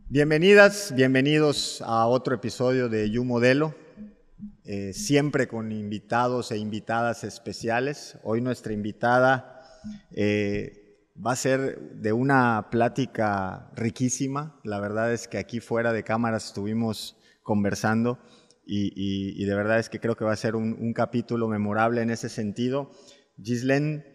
Bienvenidas, bienvenidos a otro episodio de You Modelo, siempre con invitados e invitadas especiales. Hoy nuestra invitada va a ser de una plática riquísima. La verdad es que aquí fuera de cámaras estuvimos conversando y de verdad es que creo que va a ser un capítulo memorable en ese sentido. Ghislaine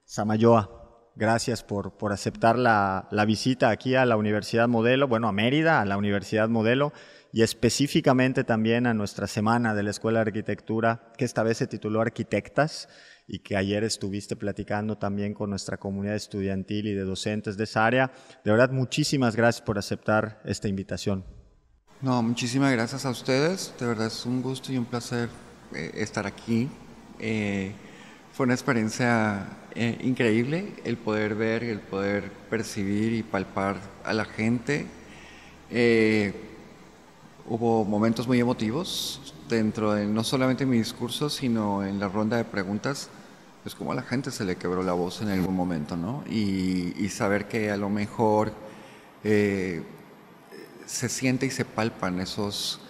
Samayoa. Gracias por aceptar la visita aquí a la Universidad Modelo, bueno, a Mérida, a la Universidad Modelo, y específicamente también a nuestra semana de la Escuela de Arquitectura, que esta vez se tituló Arquitectas, y que ayer estuviste platicando también con nuestra comunidad estudiantil y de docentes de esa área. De verdad, muchísimas gracias por aceptar esta invitación. No, muchísimas gracias a ustedes. De verdad es un gusto y un placer estar aquí. Fue una experiencia increíble el poder ver, el poder percibir y palpar a la gente. Hubo momentos muy emotivos dentro de no solamente mi discurso, sino en la ronda de preguntas. Pues como a la gente se le quebró la voz en algún momento, ¿no? Y saber que a lo mejor se siente y se palpan esos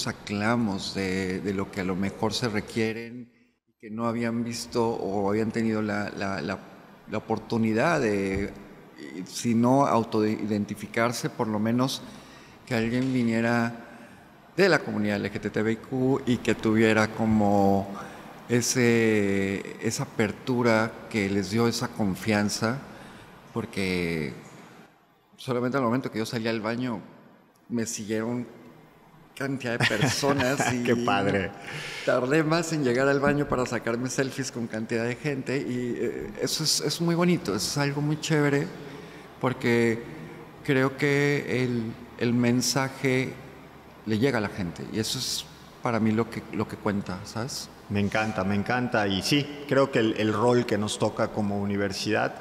aclamos de lo que a lo mejor se requieren y que no habían visto o habían tenido la oportunidad de, si no autoidentificarse, por lo menos que alguien viniera de la comunidad LGTBIQ y que tuviera como esa apertura que les dio esa confianza, porque solamente al momento que yo salí al baño me siguieron cantidad de personas y ¡Qué padre! tardé más en llegar al baño para sacarme selfies con cantidad de gente y eso es muy bonito, es algo muy chévere porque creo que el mensaje le llega a la gente y eso es para mí lo que cuenta, ¿sabes? Me encanta. Y sí, creo que el rol que nos toca como universidad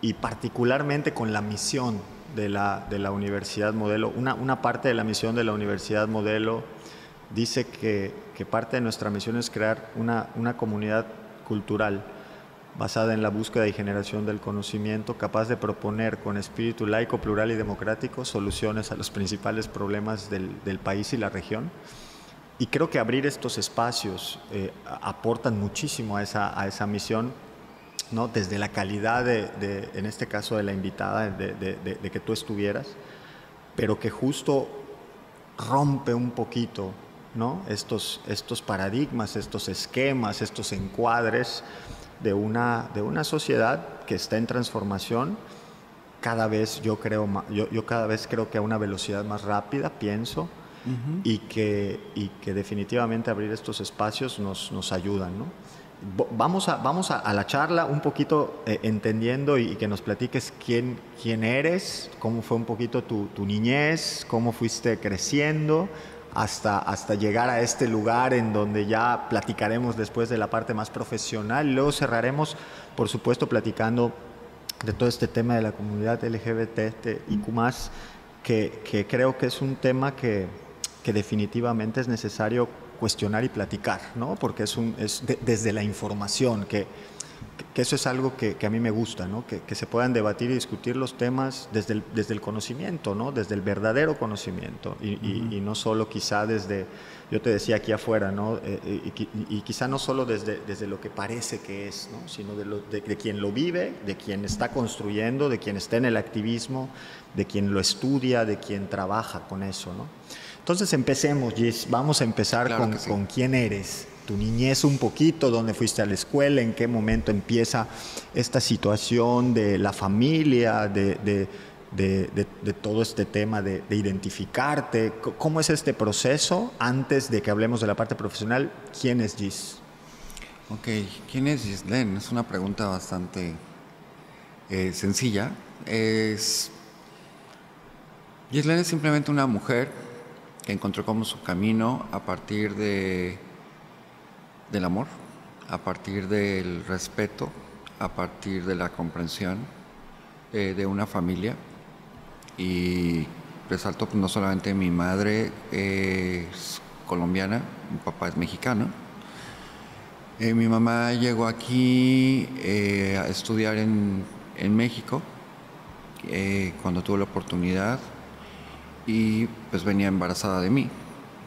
y particularmente con la misión de la Universidad Modelo, una parte de la misión de la Universidad Modelo dice que parte de nuestra misión es crear una comunidad cultural basada en la búsqueda y generación del conocimiento, capaz de proponer con espíritu laico, plural y democrático soluciones a los principales problemas del país y la región. Y creo que abrir estos espacios aportan muchísimo a esa misión, ¿no? Desde la calidad en este caso de la invitada, de que tú estuvieras, pero que justo rompe un poquito, ¿no? Estos paradigmas, estos esquemas, estos encuadres de una sociedad que está en transformación. Cada vez yo cada vez creo que a una velocidad más rápida, pienso, y que definitivamente abrir estos espacios nos ayudan, ¿no? Vamos a la charla un poquito entendiendo y que nos platiques quién eres, cómo fue un poquito tu niñez, cómo fuiste creciendo hasta llegar a este lugar en donde ya platicaremos después de la parte más profesional y luego cerraremos, por supuesto, platicando de todo este tema de la comunidad LGBTIQ+, que creo que es un tema que definitivamente es necesario cuestionar y platicar, ¿no? Porque desde la información, que eso es algo que a mí me gusta, ¿no? Que se puedan debatir y discutir los temas desde el conocimiento, ¿no? Desde el verdadero conocimiento y no solo quizá desde, yo te decía aquí afuera, ¿no? Y quizá no solo desde lo que parece que es, ¿no? Sino de quien lo vive, de quien está construyendo, de quien está en el activismo, de quien lo estudia, de quien trabaja con eso, ¿no? Entonces empecemos, Gis. Vamos a empezar Claro que sí. con quién eres, tu niñez un poquito, dónde fuiste a la escuela, en qué momento empieza esta situación de la familia, de todo este tema de identificarte. ¿Cómo es este proceso? Antes de que hablemos de la parte profesional, ¿quién es Gis? Ok, ¿quién es Ghislaine? Es una pregunta bastante sencilla. Ghislaine es simplemente una mujer que encontró como su camino a partir del amor, a partir del respeto, a partir de la comprensión de una familia. Y resalto no solamente mi madre es colombiana, mi papá es mexicano. Mi mamá llegó aquí a estudiar en México cuando tuve la oportunidad y pues venía embarazada de mí.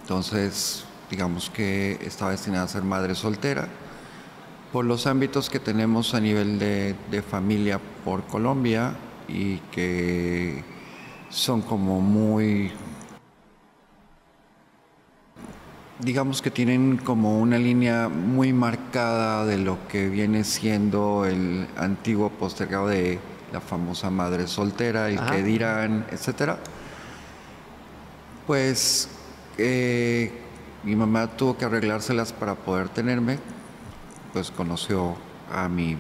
Entonces, digamos que estaba destinada a ser madre soltera por los ámbitos que tenemos a nivel de familia por Colombia y que son como muy, digamos que tienen como una línea muy marcada de lo que viene siendo el antiguo postergado de la famosa madre soltera, el que dirán, etcétera. Pues mi mamá tuvo que arreglárselas para poder tenerme. Pues conoció a mi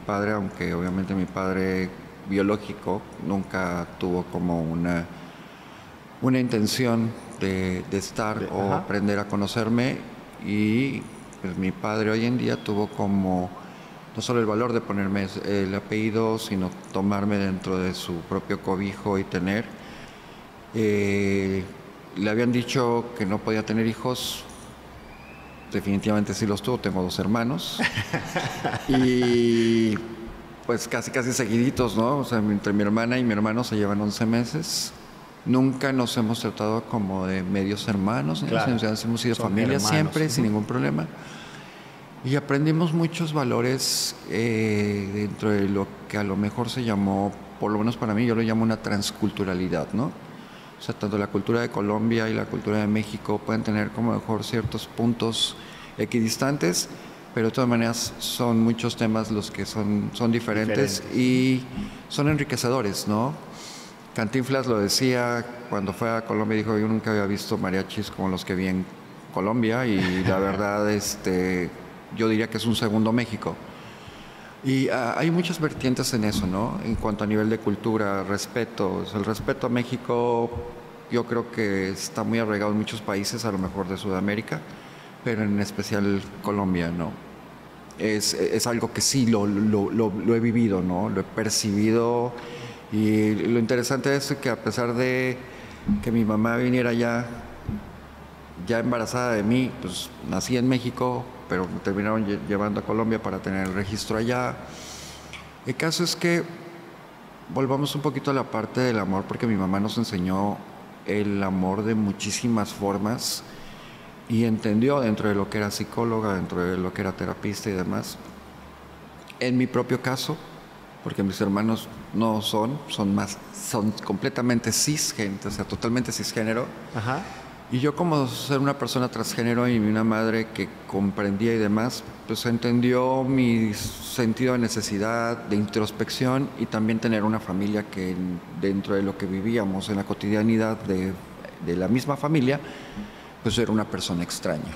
padre, aunque obviamente mi padre biológico nunca tuvo como una intención de estar o aprender a conocerme, y pues mi padre hoy en día tuvo como no solo el valor de ponerme el apellido, sino tomarme dentro de su propio cobijo y tener. Le habían dicho que no podía tener hijos. Definitivamente sí los tuvo, tengo 2 hermanos. Y pues casi seguiditos, ¿no? O sea, entre mi hermana y mi hermano se llevan 11 meses. Nunca nos hemos tratado como de medios hermanos, ¿no? Claro. Hemos sido familia hermanos, siempre, sin ningún problema. Y aprendimos muchos valores dentro de lo que a lo mejor se llamó, por lo menos para mí, yo lo llamo una transculturalidad, ¿no? O sea, tanto la cultura de Colombia y la cultura de México pueden tener como mejor ciertos puntos equidistantes, pero de todas maneras son muchos temas los que son diferentes y son enriquecedores, ¿no? Cantinflas lo decía cuando fue a Colombia, dijo: yo nunca había visto mariachis como los que vi en Colombia, y la verdad yo diría que es un segundo México. Y hay muchas vertientes en eso, ¿no? En cuanto a nivel de cultura, respeto. O sea, el respeto a México yo creo que está muy arraigado en muchos países, a lo mejor de Sudamérica, pero en especial Colombia, ¿no? Es algo que sí lo he vivido, ¿no? Lo he percibido, y lo interesante es que a pesar de que mi mamá viniera ya embarazada de mí, pues nací en México, pero me terminaron llevando a Colombia para tener el registro allá. El caso es que volvamos un poquito a la parte del amor, porque mi mamá nos enseñó el amor de muchísimas formas y entendió, dentro de lo que era psicóloga, dentro de lo que era terapista y demás. En mi propio caso, porque mis hermanos no son completamente cisgénero, o sea, totalmente cisgénero. Ajá. Y yo, como ser una persona transgénero y una madre que comprendía y demás, pues entendió mi sentido de necesidad, de introspección, y también tener una familia que dentro de lo que vivíamos en la cotidianidad de la misma familia, pues era una persona extraña,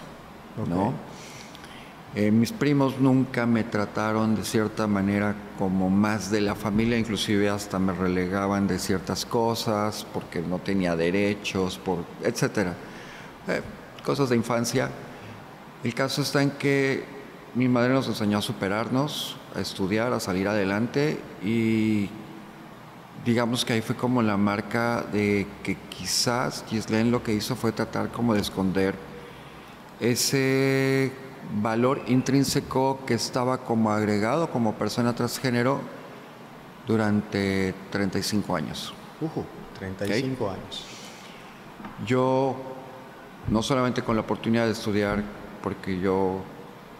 ¿no? Mis primos nunca me trataron de cierta manera como más de la familia, inclusive hasta me relegaban de ciertas cosas porque no tenía derechos, etcétera. Cosas de infancia. El caso está en que mi madre nos enseñó a superarnos, a estudiar, a salir adelante, y digamos que ahí fue como la marca de que quizás Ghislaine lo que hizo fue tratar como de esconder ese valor intrínseco que estaba como agregado como persona transgénero durante 35 años. 35 años. Yo, no solamente con la oportunidad de estudiar, porque yo...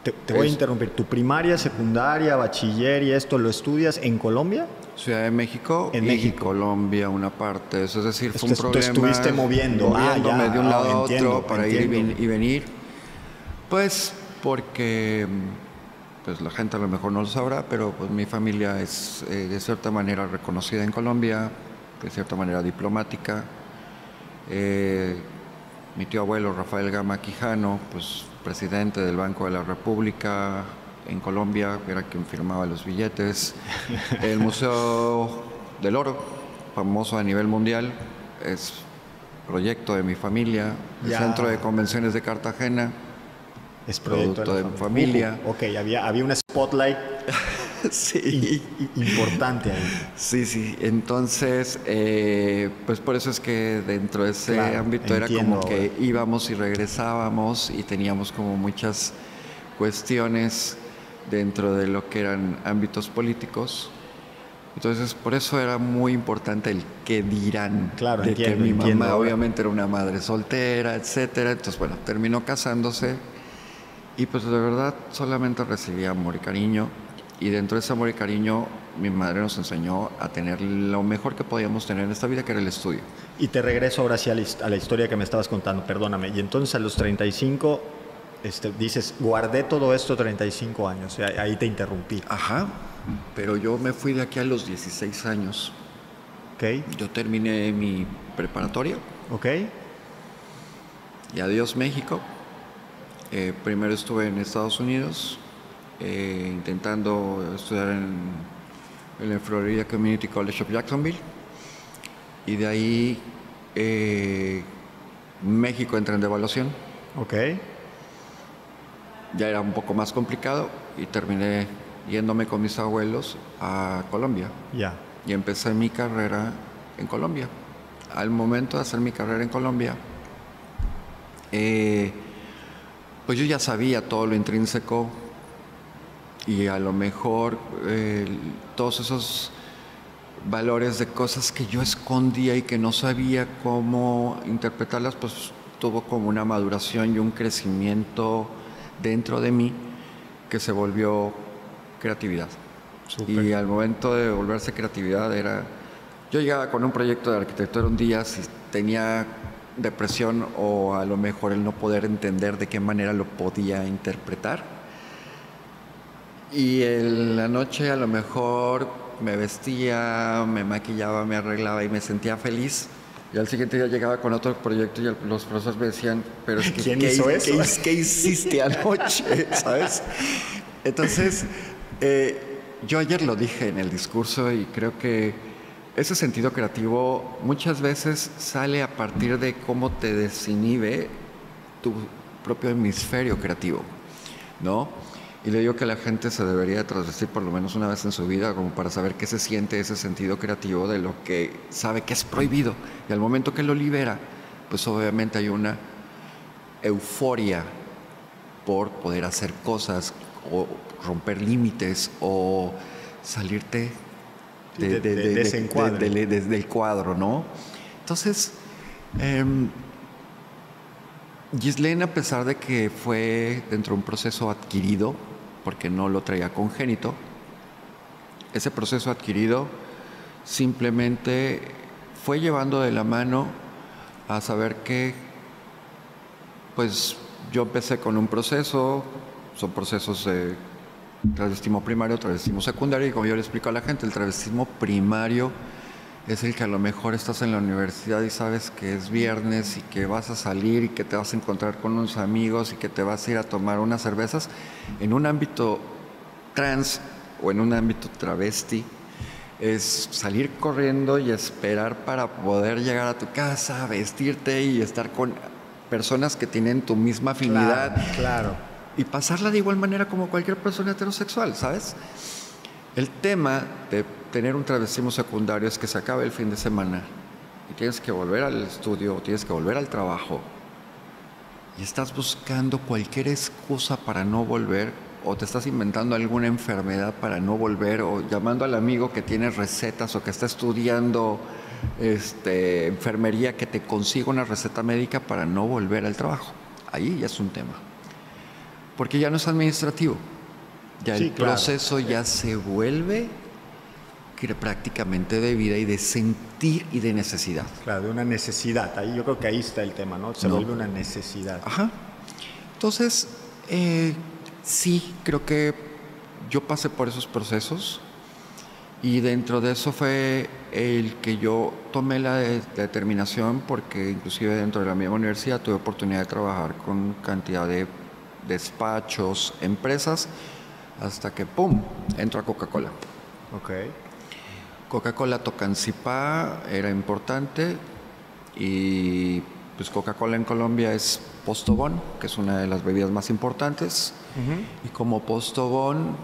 Te voy a interrumpir. ¿Tu primaria, secundaria, bachiller y esto lo estudias en Colombia? Ciudad de México y Colombia una parte. Eso es decir, fue un problema. Te estuviste moviéndome de un lado a otro para ir y venir. Pues porque pues la gente a lo mejor no lo sabrá, pero pues mi familia es de cierta manera reconocida en Colombia, de cierta manera diplomática. Mi tío abuelo Rafael Gama Quijano, pues presidente del Banco de la República en Colombia, era quien firmaba los billetes. El Museo del Oro, famoso a nivel mundial, es proyecto de mi familia. El Centro de Convenciones de Cartagena es producto de mi familia. Había un spotlight sí. Importante ahí. Sí. Entonces, pues por eso es que dentro de ese ámbito era como que íbamos y regresábamos, y teníamos como muchas cuestiones dentro de lo que eran ámbitos políticos. Entonces, por eso era muy importante el qué dirán. Claro, de entiendo, que mi entiendo mamá ahora. obviamente era una madre soltera, etcétera. Entonces, bueno, terminó casándose y pues de verdad solamente recibía amor y cariño. Y dentro de ese amor y cariño, mi madre nos enseñó a tener lo mejor que podíamos tener en esta vida, que era el estudio. Y te regreso ahora sí a la historia que me estabas contando, perdóname. Y entonces a los 35, dices, guardé todo esto 35 años. Ahí te interrumpí. Ajá, pero yo me fui de aquí a los 16 años. ¿Ok? Yo terminé mi preparatoria ¿Ok? y adiós México. Primero estuve en Estados Unidos intentando estudiar en el Florida Community College of Jacksonville, y de ahí México entra en devaluación. ¿Ok? Ya era un poco más complicado y terminé yéndome con mis abuelos a Colombia Ya. y empecé mi carrera en Colombia. Al momento de hacer mi carrera en Colombia, pues yo ya sabía todo lo intrínseco y a lo mejor todos esos valores de cosas que yo escondía y que no sabía cómo interpretarlas, pues tuvo como una maduración y un crecimiento dentro de mí que se volvió creatividad. Súper. Y al momento de volverse creatividad yo llegaba con un proyecto de arquitectura un día, si tenía depresión o a lo mejor el no poder entender de qué manera lo podía interpretar. Y en la noche a lo mejor me vestía, me maquillaba, me arreglaba y me sentía feliz. Y al siguiente día llegaba con otro proyecto y los profesores me decían, pero es que ¿Quién hizo eso? ¿qué hiciste anoche? ¿Sabes? Entonces, yo ayer lo dije en el discurso y creo que ese sentido creativo muchas veces sale a partir de cómo te desinhibe tu propio hemisferio creativo, ¿no? Y le digo que la gente se debería transvestir por lo menos una vez en su vida como para saber qué se siente ese sentido creativo de lo que sabe que es prohibido. Y al momento que lo libera, pues obviamente hay una euforia por poder hacer cosas o romper límites o salirte del cuadro, ¿no? Entonces, Ghislaine, a pesar de que fue dentro de un proceso adquirido, porque no lo traía congénito, ese proceso adquirido simplemente fue llevando de la mano a saber que, pues yo empecé con un proceso, son procesos de travestismo primario, travestismo secundario, y como yo le explico a la gente, el travestismo primario es el que a lo mejor estás en la universidad y sabes que es viernes y que vas a salir y que te vas a encontrar con unos amigos y que te vas a ir a tomar unas cervezas. En un ámbito trans o en un ámbito travesti es salir corriendo y esperar para poder llegar a tu casa, vestirte y estar con personas que tienen tu misma afinidad. Claro, claro. Y pasarla de igual manera como cualquier persona heterosexual, ¿sabes? El tema de tener un travestismo secundario es que se acaba el fin de semana y tienes que volver al estudio o tienes que volver al trabajo y estás buscando cualquier excusa para no volver, o te estás inventando alguna enfermedad para no volver, o llamando al amigo que tiene recetas o que está estudiando enfermería que te consiga una receta médica para no volver al trabajo. Ahí ya es un tema. Porque ya no es administrativo. Ya sí, el proceso ya se vuelve prácticamente de vida y de sentir y de necesidad. Claro, de una necesidad. Ahí yo creo que ahí está el tema, ¿no? Se vuelve una necesidad. Ajá. Entonces, sí, creo que yo pasé por esos procesos y dentro de eso fue el que yo tomé la determinación, porque inclusive dentro de la misma universidad tuve oportunidad de trabajar con cantidad de despachos, empresas, hasta que ¡pum!, entro a Coca-Cola. Ok. Coca-Cola Tocancipá era importante y pues Coca-Cola en Colombia es Postobón, que es una de las bebidas más importantes. Y como Postobón,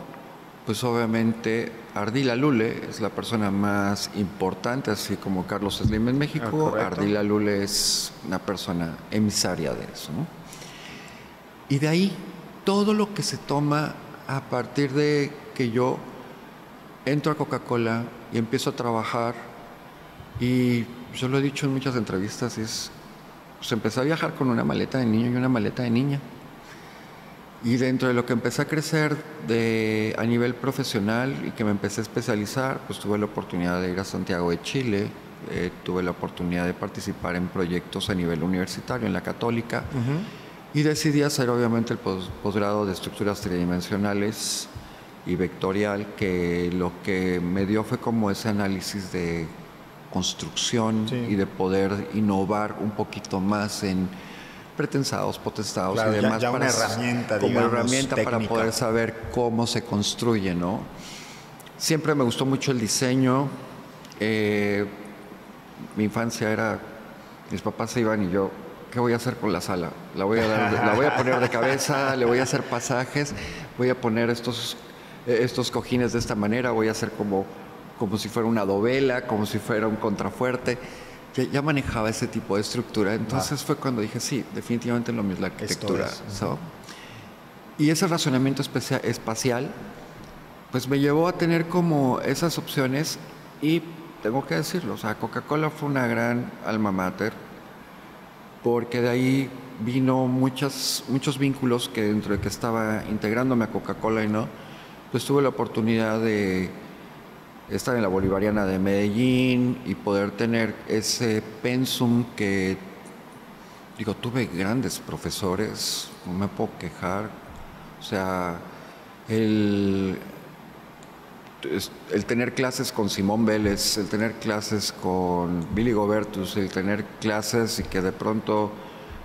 pues obviamente Ardila Lule es la persona más importante, así como Carlos Slim en México. Ardila Lule es una persona emisaria de eso, ¿no? Y de ahí todo lo que se toma a partir de que yo entro a Coca-Cola y empiezo a trabajar, y yo lo he dicho en muchas entrevistas, pues empecé a viajar con una maleta de niño y una maleta de niña. Y dentro de lo que empecé a crecer a nivel profesional y que me empecé a especializar, pues tuve la oportunidad de ir a Santiago de Chile, tuve la oportunidad de participar en proyectos a nivel universitario en la Católica, y decidí hacer obviamente el posgrado de estructuras tridimensionales y vectorial, que lo que me dio fue como ese análisis de construcción y de poder innovar un poquito más en pretensados, potestados, claro, y demás. Ya una herramienta, como digamos, herramienta técnica, para poder saber cómo se construye, ¿no? Siempre me gustó mucho el diseño. Mi infancia era, mis papás se iban y yo, ¿qué voy a hacer con la sala? La voy a poner de cabeza, le voy a hacer pasajes, voy a poner estos cojines de esta manera, voy a hacer como si fuera una dovela, como si fuera un contrafuerte. Ya manejaba ese tipo de estructura. Entonces fue cuando dije, sí, definitivamente lo mismo es la arquitectura. Y ese razonamiento espacial pues me llevó a tener como esas opciones, y tengo que decirlo, o sea, Coca-Cola fue una gran alma mater, porque de ahí vino muchos vínculos que dentro de que estaba integrándome a Coca-Cola pues tuve la oportunidad de estar en la Bolivariana de Medellín y poder tener ese pensum que, tuve grandes profesores, no me puedo quejar. O sea, el tener clases con Simón Vélez, el tener clases con Billy Gobertus, el tener clases y que de pronto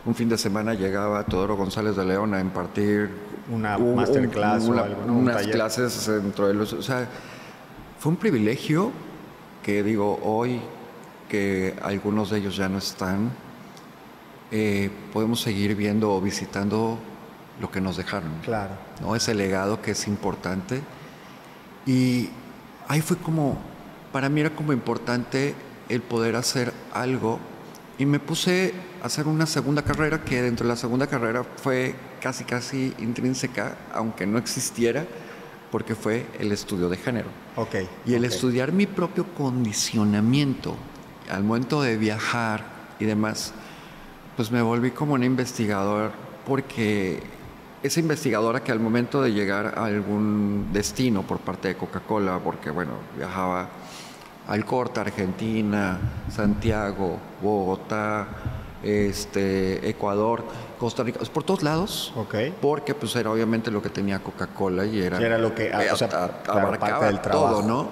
un fin de semana llegaba Teodoro González de León a impartir una masterclass o algo, ¿no? unas clases dentro de los... O sea, fue un privilegio que hoy que algunos de ellos ya no están, podemos seguir viendo o visitando lo que nos dejaron. Claro. ¿No? Ese legado que es importante. Y ahí fue para mí era como importante el poder hacer algo, y me puse a hacer una segunda carrera, que dentro de la segunda carrera fue casi intrínseca, aunque no existiera, porque fue el estudio de género. Y el estudiar mi propio condicionamiento al momento de viajar y demás, pues me volví como un investigador, porque esa investigadora que al momento de llegar a algún destino por parte de Coca-Cola, porque viajaba al Corte, Argentina, Santiago, Bogotá, Ecuador, Costa Rica, por todos lados, porque pues era obviamente lo que tenía Coca-Cola y era lo que abarcaba parte del trabajo. todo, ¿no?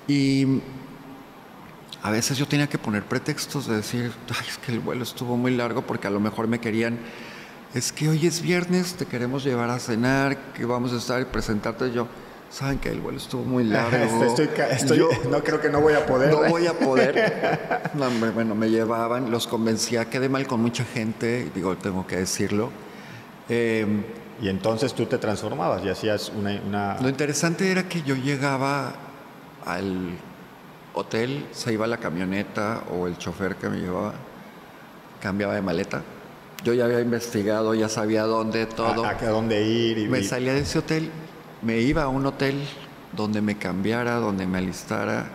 Y a veces yo tenía que poner pretextos de decir, es que el vuelo estuvo muy largo, porque a lo mejor me querían, es que hoy es viernes, te queremos llevar a cenar, que vamos a estar y presentarte. Yo, saben que el vuelo estuvo muy largo. No creo que no voy a poder. No voy a poder. No, hombre, me llevaban, los convencía, quedé mal con mucha gente, tengo que decirlo. Y entonces tú te transformabas y hacías una... Lo interesante era que yo llegaba al hotel, se iba la camioneta o el chofer que me llevaba, cambiaba de maleta. Yo ya había investigado, ya sabía dónde, todo. ¿A dónde ir? Me salía de ese hotel, me iba a un hotel donde me cambiara, donde me alistara.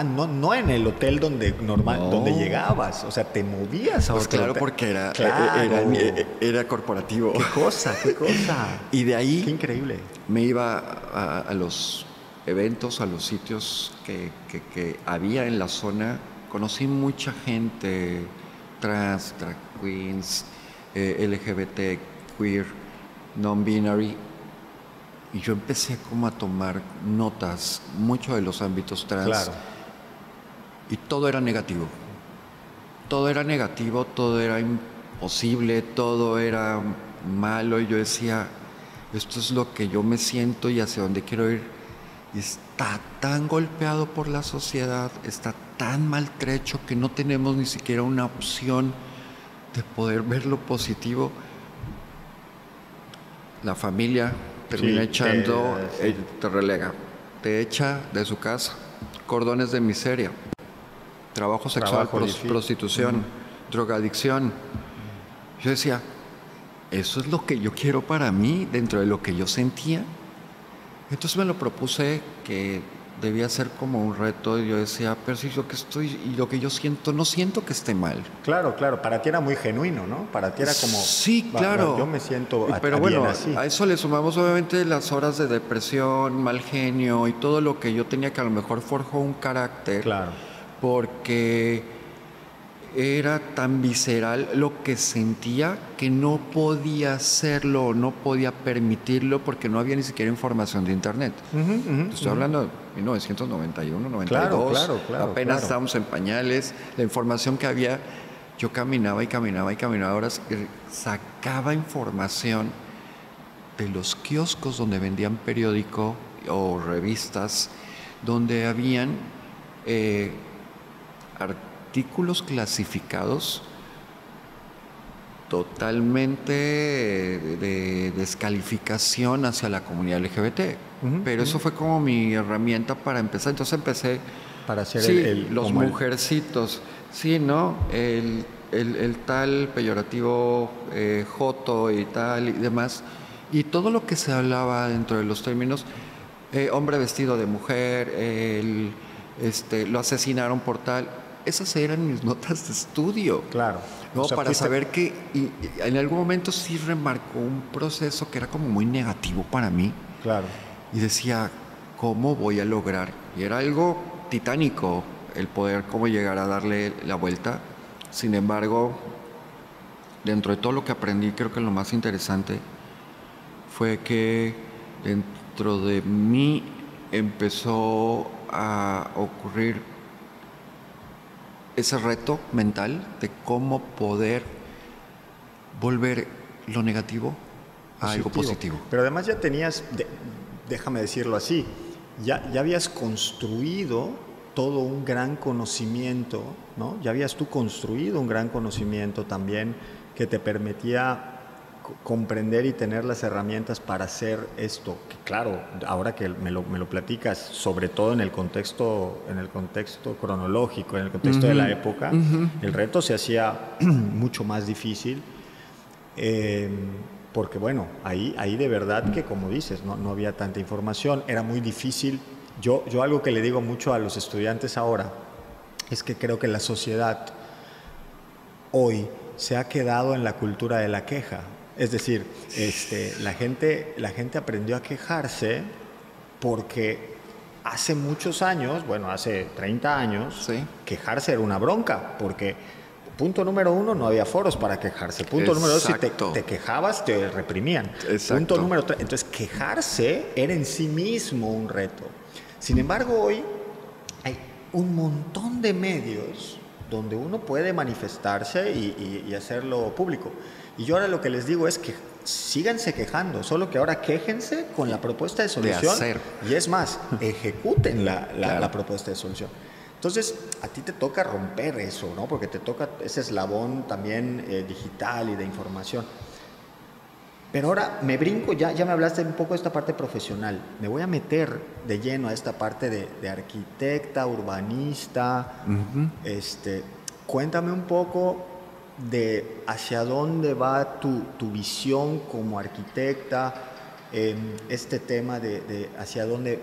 No en el hotel donde llegabas, o sea, te movías a pues otro claro, hotel. Porque era corporativo. Qué cosa. Y de ahí, qué increíble. Me iba a los eventos, a los sitios que había en la zona. Conocí mucha gente trans, drag queens, LGBT, queer, non-binary. Y yo empecé como a tomar notas mucho de los ámbitos trans. Claro. Y todo era negativo. Todo era negativo, todo era imposible, todo era malo. Y yo decía, esto es lo que yo me siento y hacia dónde quiero ir. Y está tan golpeado por la sociedad, está tan maltrecho que no tenemos ni siquiera una opción de poder ver lo positivo. La familia termina echando, te relega, te echa de su casa, cordones de miseria, trabajo sexual, prostitución, drogadicción. Yo decía, eso es lo que yo quiero para mí, dentro de lo que yo sentía. Entonces me lo propuse que debía ser como un reto y yo decía, pero si lo que estoy y lo que yo siento, no siento que esté mal. Claro, claro, para ti era muy genuino, ¿no? Para ti era como... Sí, claro. Yo me siento pero bien bueno, así. a eso le sumamos obviamente las horas de depresión, mal genio y todo lo que yo tenía que a lo mejor forjó un carácter. Claro. Porque era tan visceral lo que sentía que no podía hacerlo, no podía permitirlo porque no había ni siquiera información de internet. Estoy hablando de 1991, 92, claro, apenas estábamos en pañales, la información que había, yo caminaba y caminaba y caminaba horas y sacaba información de los kioscos donde vendían periódico o revistas, donde habían artículos clasificados totalmente de descalificación hacia la comunidad LGBT. Pero eso fue como mi herramienta para empezar. Entonces empecé... Para hacer los mujercitos. Sí, ¿no? El tal peyorativo joto y tal y demás. Y todo lo que se hablaba dentro de los términos, hombre vestido de mujer, lo asesinaron por tal. Esas eran mis notas de estudio. Claro. ¿No? O sea, para saber que y en algún momento sí remarcó un proceso que era como muy negativo para mí. Claro. Y decía, ¿cómo voy a lograr? Y era algo titánico el poder cómo llegar a darle la vuelta. Sin embargo, dentro de todo lo que aprendí, creo que lo más interesante fue que dentro de mí empezó a ocurrir ese reto mental de cómo poder volver lo negativo a algo positivo. Pero además ya tenías, déjame decirlo así, ya habías construido todo un gran conocimiento, ¿no? Ya habías tú construido un gran conocimiento también que te permitía comprender y tener las herramientas para hacer esto, que claro, ahora que me lo platicas, sobre todo en el contexto cronológico, en el contexto de la época, el reto se hacía mucho más difícil, porque bueno, ahí de verdad que como dices, no había tanta información, era muy difícil. Yo algo que le digo mucho a los estudiantes ahora es que creo que la sociedad hoy se ha quedado en la cultura de la queja. Es decir, la gente aprendió a quejarse porque hace muchos años, bueno, hace 30 años, ¿sí? Quejarse era una bronca, porque punto número 1, no había foros para quejarse. Punto número 2, si te quejabas, te reprimían. Exacto. Punto número 3, entonces quejarse era en sí mismo un reto. Sin embargo, hoy hay un montón de medios donde uno puede manifestarse y hacerlo público. Y yo ahora lo que les digo es que síganse quejando, solo que ahora quéjense con la propuesta de solución. De hacer. Y es más, ejecuten la propuesta de solución. Entonces, a ti te toca romper eso, ¿no? Porque te toca ese eslabón también digital y de información. Pero ahora me brinco, ya me hablaste un poco de esta parte profesional. Me voy a meter de lleno a esta parte de arquitecta, urbanista. Cuéntame un poco de hacia dónde va tu visión como arquitecta, este tema de hacia dónde,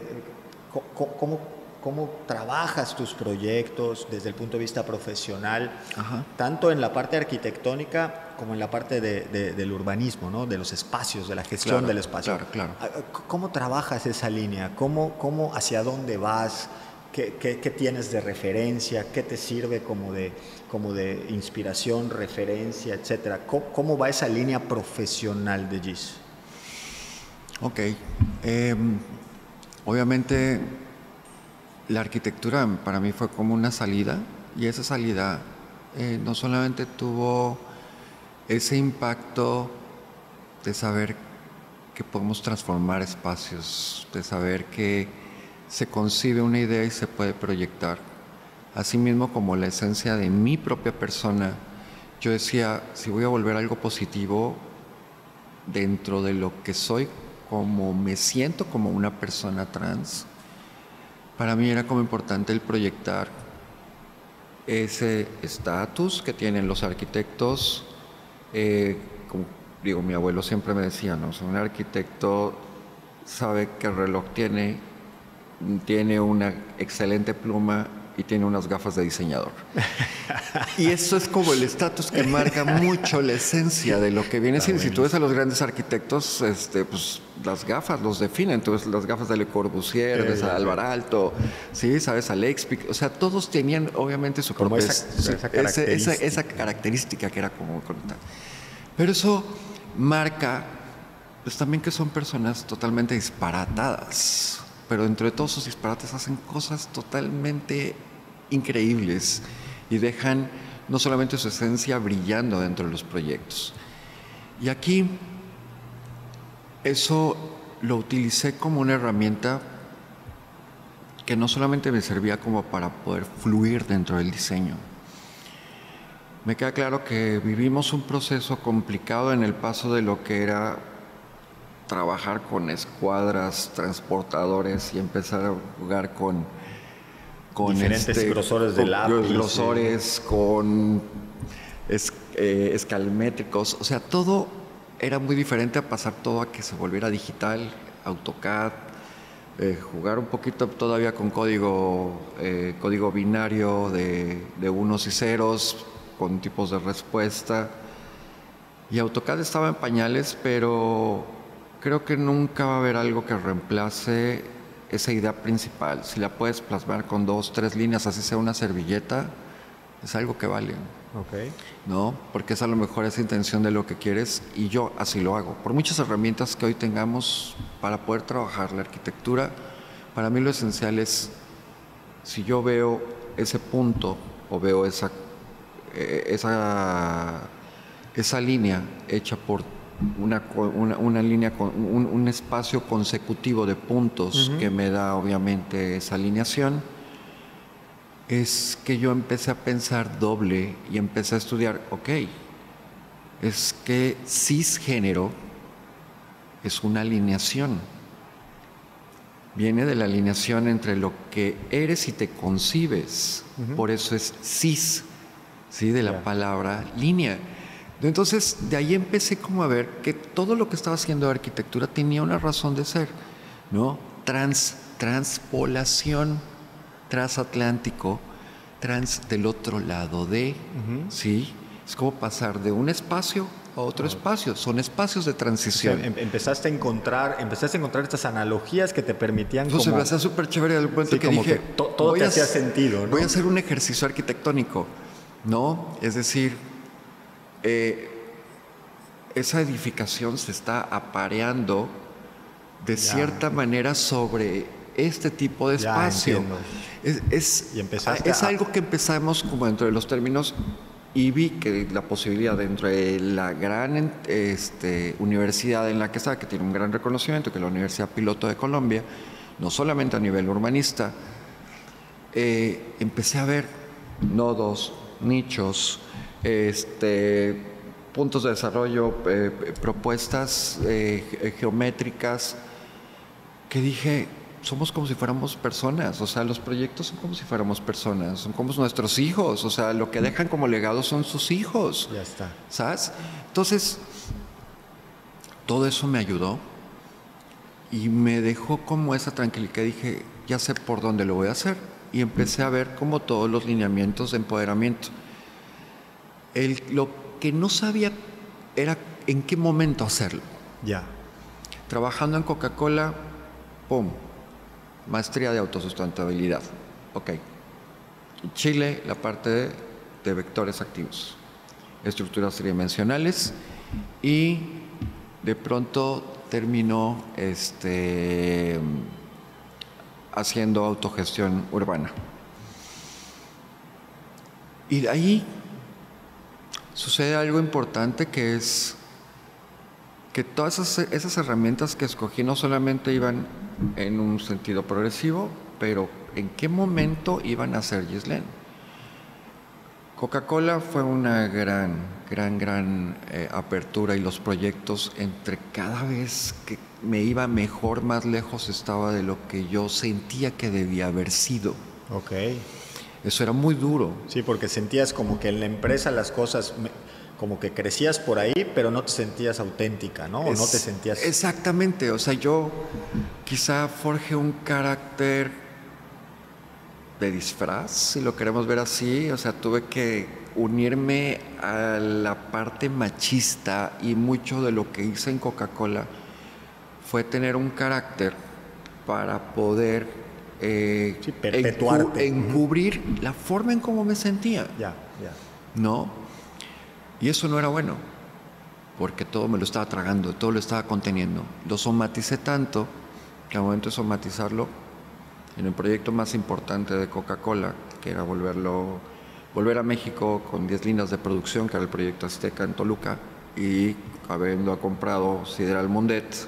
cómo trabajas tus proyectos desde el punto de vista profesional, tanto en la parte arquitectónica como en la parte del urbanismo, ¿no? De los espacios, de la gestión del espacio. Claro. ¿Cómo trabajas esa línea? ¿Cómo hacia dónde vas? ¿Qué tienes de referencia? ¿Qué te sirve como de inspiración, referencia, etcétera? ¿Cómo va esa línea profesional de GIS? Ok. Obviamente la arquitectura para mí fue como una salida, y esa salida no solamente tuvo ese impacto de saber que podemos transformar espacios, de saber que se concibe una idea y se puede proyectar. Asimismo, como la esencia de mi propia persona, yo decía, si voy a volver algo positivo dentro de lo que soy, como me siento como una persona trans, para mí era como importante el proyectar ese estatus que tienen los arquitectos. Como digo, mi abuelo siempre me decía, ¿no? O sea, un arquitecto sabe qué reloj tiene una excelente pluma y tiene unas gafas de diseñador. Y eso es como el estatus que marca mucho la esencia de lo que viene siendo. Si tú ves a los grandes arquitectos, pues las gafas los definen. Entonces las gafas de Le Corbusier, de Alvar Aalto, sí, sabes, Alexpic, o sea, todos tenían obviamente su propia esa característica que era como conectar. Pero eso marca, pues también que son personas totalmente disparatadas. Pero dentro de todos sus disparates hacen cosas totalmente increíbles y dejan no solamente su esencia brillando dentro de los proyectos. Y aquí eso lo utilicé como una herramienta que no solamente me servía como para poder fluir dentro del diseño. Me queda claro que vivimos un proceso complicado en el paso de lo que era trabajar con escuadras, transportadores y empezar a jugar con diferentes grosores de lápiz, grosores, con escalmétricos, o sea, todo era muy diferente a pasar todo a que se volviera digital, AutoCAD, jugar un poquito todavía con código binario de unos y ceros, con tipos de respuesta. Y AutoCAD estaba en pañales, pero creo que nunca va a haber algo que reemplace esa idea principal. Si la puedes plasmar con 2, 3 líneas, así sea una servilleta, es algo que vale. Okay. ¿No? Porque es a lo mejor esa intención de lo que quieres y yo así lo hago. Por muchas herramientas que hoy tengamos para poder trabajar la arquitectura, para mí lo esencial es, si yo veo ese punto o veo esa línea hecha por una línea con un espacio consecutivo de puntos que me da obviamente esa alineación, es que yo empecé a pensar doble y empecé a estudiar, es que cisgénero es una alineación. Viene de la alineación entre lo que eres y te concibes. Por eso es cis, ¿sí? De la palabra línea. Entonces, de ahí empecé como a ver que todo lo que estaba haciendo de arquitectura tenía una razón de ser, ¿no? Transpolación, transatlántico, del otro lado de, ¿sí? Es como pasar de un espacio a otro espacio, son espacios de transición. O sea, empezaste a encontrar estas analogías que te permitían Entonces me hacía súper chévere al punto que como dije, que todo te hacía sentido, ¿no? Voy a hacer un ejercicio arquitectónico, ¿no? Es decir, esa edificación se está apareando de cierta manera sobre este tipo de espacio. Es algo que empezamos como dentro de los términos y vi que la posibilidad dentro de la gran universidad en la que está, que tiene un gran reconocimiento, que es la Universidad Piloto de Colombia, no solamente a nivel urbanista, empecé a ver nodos, nichos, puntos de desarrollo, propuestas geométricas, que dije, somos como si fuéramos personas, o sea, los proyectos son como si fuéramos personas, son como nuestros hijos, o sea, lo que dejan como legado son sus hijos. Ya está. ¿Sabes? Entonces, todo eso me ayudó y me dejó como esa tranquilidad que dije, ya sé por dónde lo voy a hacer, y empecé a ver como todos los lineamientos de empoderamiento. Lo que no sabía era en qué momento hacerlo. Ya. Trabajando en Coca-Cola, ¡pum! Maestría de autosustentabilidad. En Chile, la parte de vectores activos, estructuras tridimensionales, y de pronto terminó haciendo autogestión urbana. Y de ahí sucede algo importante, que es que todas esas herramientas que escogí no solamente iban en un sentido progresivo, pero ¿en qué momento iban a ser Gislaine? Coca-Cola fue una gran apertura, y los proyectos, entre cada vez que me iba mejor, más lejos estaba de lo que yo sentía que debía haber sido. Ok. Eso era muy duro. Sí, porque sentías como que en la empresa las cosas, como que crecías por ahí, pero no te sentías auténtica, ¿no? O no te sentías... Exactamente, o sea, yo quizá forjé un carácter de disfraz, si lo queremos ver así, o sea, tuve que unirme a la parte machista y mucho de lo que hice en Coca-Cola fue tener un carácter para poder sí, perpetuarte. Encubrir la forma en cómo me sentía. Ya. ¿No? Y eso no era bueno, porque todo me lo estaba tragando, todo lo estaba conteniendo. Lo somaticé tanto que al momento de somatizarlo, en el proyecto más importante de Coca-Cola, que era volver a México con 10 líneas de producción, que era el proyecto Azteca en Toluca, y habiendo comprado Sideral Mundet,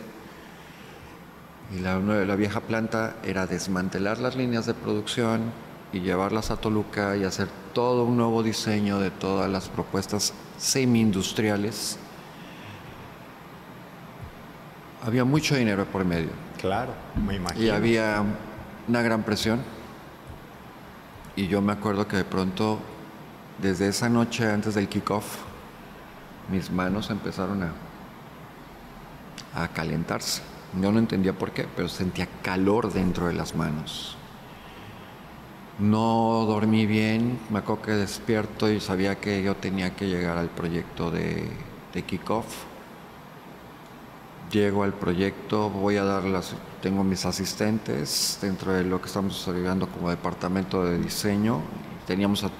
y la vieja planta era desmantelar las líneas de producción y llevarlas a Toluca y hacer todo un nuevo diseño de todas las propuestas semi-industriales. Había mucho dinero por medio. Claro, me imagino. Y había una gran presión. Y yo me acuerdo que de pronto, desde esa noche antes del kickoff, mis manos empezaron a calentarse. Yo no entendía por qué, pero sentía calor dentro de las manos. No dormí bien, me acuerdo que despierto y sabía que yo tenía que llegar al proyecto de kickoff. Llego al proyecto, tengo mis asistentes dentro de lo que estamos desarrollando como departamento de diseño. Teníamos a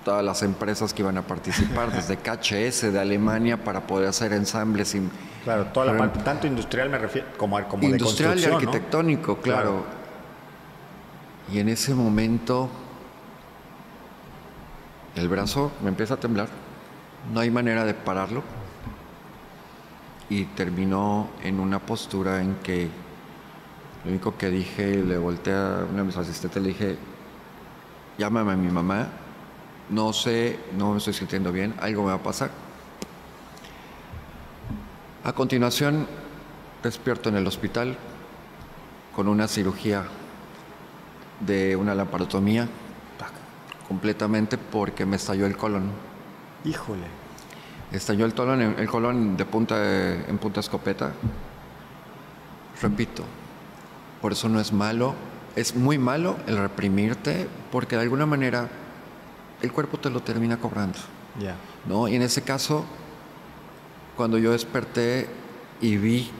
todas las empresas que iban a participar, desde KHS de Alemania, para poder hacer ensambles. Claro, toda la parte, tanto industrial me refiero, como industrial de construcción, y arquitectónico, ¿no? Claro. Y en ese momento el brazo me empieza a temblar, no hay manera de pararlo, y terminó en una postura en que lo único que dije, le volteé a uno de mis asistentes, le dije: llámame a mi mamá, no sé, no me estoy sintiendo bien, algo me va a pasar. A continuación despierto en el hospital con una cirugía de una laparotomía completamente, porque me estalló el colon. Híjole. Estalló el colon en punta escopeta. Repito, por eso no es malo, es muy malo el reprimirte, porque de alguna manera el cuerpo te lo termina cobrando. Ya. ¿No? Y en ese caso, cuando yo desperté y vi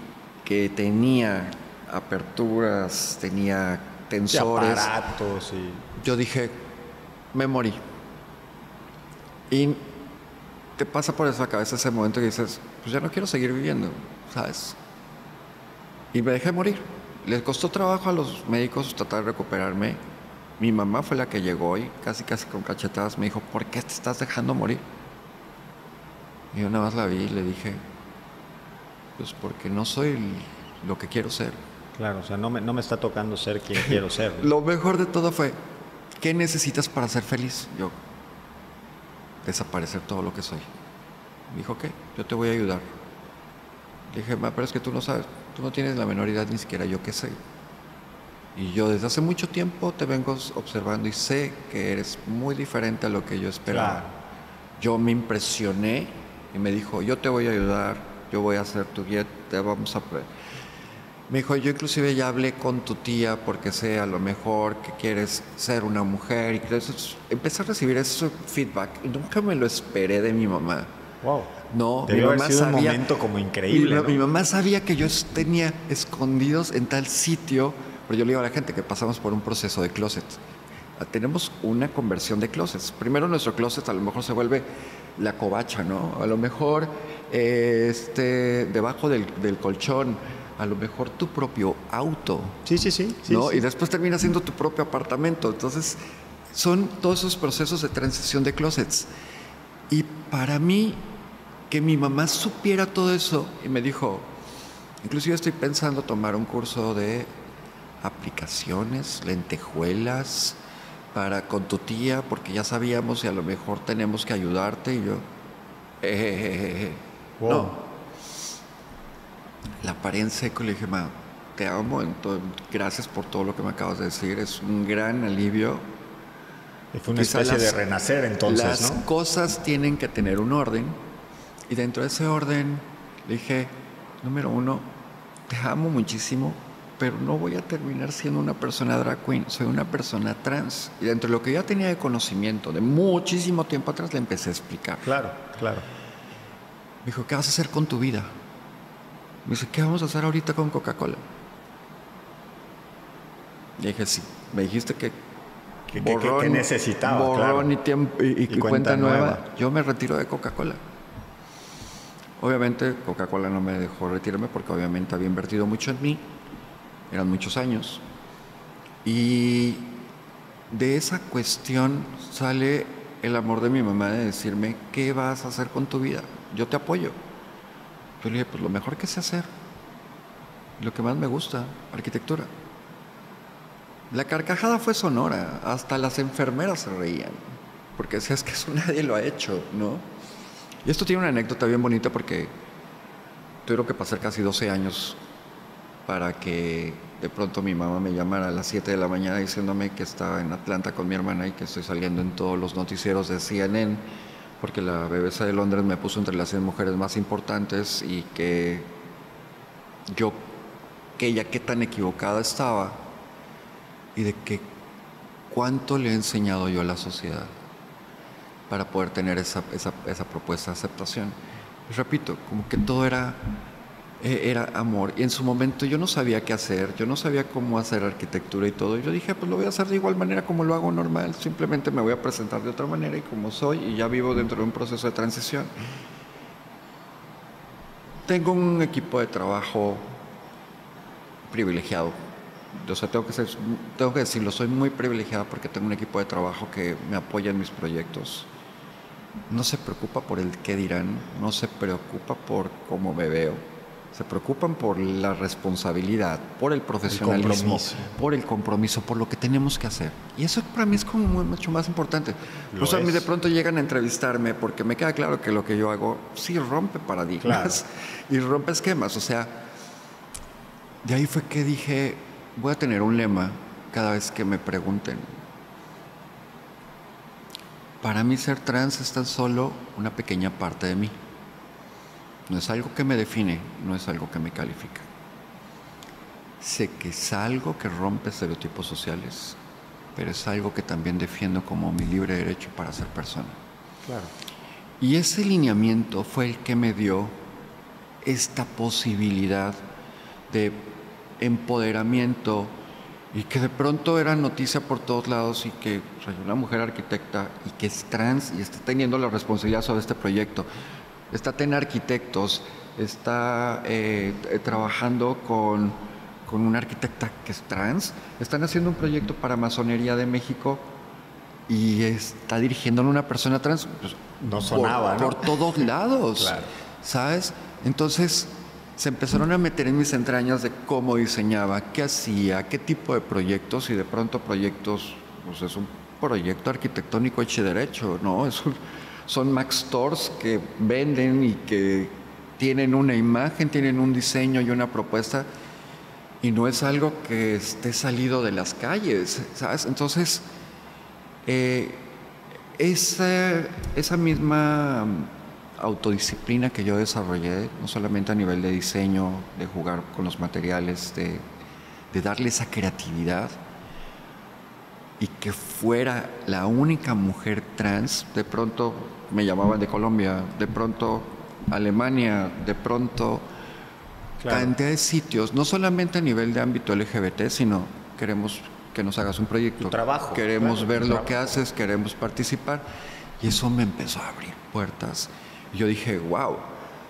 que tenía aperturas, tenía tensores, aparatos yo dije: me morí. Y te pasa por esa cabeza ese momento que dices: pues ya no quiero seguir viviendo, ¿sabes? Y me dejé morir. Les costó trabajo a los médicos tratar de recuperarme. Mi mamá fue la que llegó y casi con cachetadas me dijo: ¿por qué te estás dejando morir? Y yo nada más la vi y le dije: pues porque no soy lo que quiero ser. Claro, o sea, no me está tocando ser quien quiero ser, ¿no? Lo mejor de todo fue: ¿qué necesitas para ser feliz? Yo: desaparecer todo lo que soy. Me dijo: ¿qué? Yo te voy a ayudar. Le dije: pero es que tú no sabes, tú no tienes la menor idea, ni siquiera yo qué sé. Y yo desde hace mucho tiempo te vengo observando y sé que eres muy diferente a lo que yo esperaba. Claro. Yo me impresioné y me dijo: yo te voy a ayudar, yo voy a hacer tu guía, te vamos a... Me dijo: yo inclusive ya hablé con tu tía porque sé a lo mejor que quieres ser una mujer. Y empecé a recibir ese feedback y nunca me lo esperé de mi mamá. Wow. No, debió haber sido un momento como increíble, ¿no? Mi mamá sabía que yo tenía escondidos en tal sitio, pero yo le digo a la gente que pasamos por un proceso de closet. Tenemos una conversión de closets. Primero nuestro closet a lo mejor se vuelve la covacha, ¿no? A lo mejor debajo del colchón, a lo mejor tu propio auto. Sí. ¿No? Sí. Y después termina siendo tu propio apartamento. Entonces, son todos esos procesos de transición de closets. Y para mí, que mi mamá supiera todo eso, y me dijo: inclusive estoy pensando tomar un curso de aplicaciones, lentejuelas, con tu tía, porque ya sabíamos y a lo mejor tenemos que ayudarte. Y yo, wow. No. La paré en seco y le dije: ma, te amo, gracias por todo lo que me acabas de decir, es un gran alivio. Y fue una especie de renacer entonces, las ¿no? cosas tienen que tener un orden, Y dentro de ese orden le dije, número 1, te amo muchísimo, pero no voy a terminar siendo una persona drag queen, soy una persona trans. Y dentro de lo que yo ya tenía de conocimiento de muchísimo tiempo atrás, le empecé a explicar. Claro, claro. Me dijo, ¿qué vas a hacer con tu vida? Me dice, ¿qué vamos a hacer ahorita con Coca-Cola? Y dije, sí, me dijiste que borrón, que necesitaba, borrón claro. y cuenta nueva. Yo me retiro de Coca-Cola. Obviamente Coca-Cola no me dejó retirarme porque obviamente había invertido mucho en mí, eran muchos años. Y de esa cuestión sale el amor de mi mamá de decirme, ¿qué vas a hacer con tu vida? Yo te apoyo. Yo le dije, pues lo mejor que sé hacer, lo que más me gusta, arquitectura. La carcajada fue sonora, hasta las enfermeras se reían, porque decías que eso nadie lo ha hecho, ¿no? Y esto tiene una anécdota bien bonita porque tuvieron que pasar casi 12 años para que de pronto mi mamá me llamara a las 7 de la mañana diciéndome que estaba en Atlanta con mi hermana y que estoy saliendo en todos los noticieros de CNN porque la BBC de Londres me puso entre las 100 mujeres más importantes y que ella qué tan equivocada estaba y de que cuánto le he enseñado yo a la sociedad para poder tener esa propuesta de aceptación. Y repito, como que todo era amor. Y en su momento yo no sabía qué hacer, yo no sabía cómo hacer arquitectura y todo. Y yo dije, pues lo voy a hacer de igual manera como lo hago normal, simplemente me voy a presentar de otra manera y como soy, y ya vivo dentro de un proceso de transición. Tengo un equipo de trabajo privilegiado. O sea, tengo que decirlo, soy muy privilegiado porque tengo un equipo de trabajo que me apoya en mis proyectos. No se preocupa por el qué dirán, no se preocupa por cómo me veo. Se preocupan por la responsabilidad, por el profesionalismo, por el compromiso, por lo que tenemos que hacer. Y eso para mí es como mucho más importante. Pues a mí de pronto llegan a entrevistarme porque me queda claro que lo que yo hago sí rompe paradigmas y rompe esquemas. O sea, de ahí fue que dije, voy a tener un lema cada vez que me pregunten. Para mí ser trans es tan solo una pequeña parte de mí. No es algo que me define, no es algo que me califica. Sé que es algo que rompe estereotipos sociales, pero es algo que también defiendo como mi libre derecho para ser persona. Claro. Y ese lineamiento fue el que me dio esta posibilidad de empoderamiento y que de pronto era noticia por todos lados y que soy una mujer arquitecta y que es trans y está teniendo la responsabilidad sobre este proyecto. Está TEN Arquitectos, está trabajando con una arquitecta que es trans, están haciendo un proyecto para Masonería de México y está dirigiéndolo una persona trans. Pues, no sonaba, ¿no? Por todos lados, claro. ¿Sabes? Entonces se empezaron a meter en mis entrañas de cómo diseñaba, qué hacía, qué tipo de proyectos y de pronto proyectos, pues es un proyecto arquitectónico hecho derecho, ¿no? Son Max Stores que venden y que tienen una imagen, tienen un diseño y una propuesta y no es algo que esté salido de las calles, ¿sabes? Entonces, esa misma autodisciplina que yo desarrollé, no solamente a nivel de diseño, de jugar con los materiales, de darle esa creatividad y que fuera la única mujer trans, de pronto me llamaban de Colombia, de pronto Alemania, de pronto cantidad de sitios, no solamente a nivel de ámbito LGBT, sino queremos que nos hagas un proyecto, tu trabajo, queremos ver lo que haces, queremos participar, y eso me empezó a abrir puertas. Y yo dije, wow,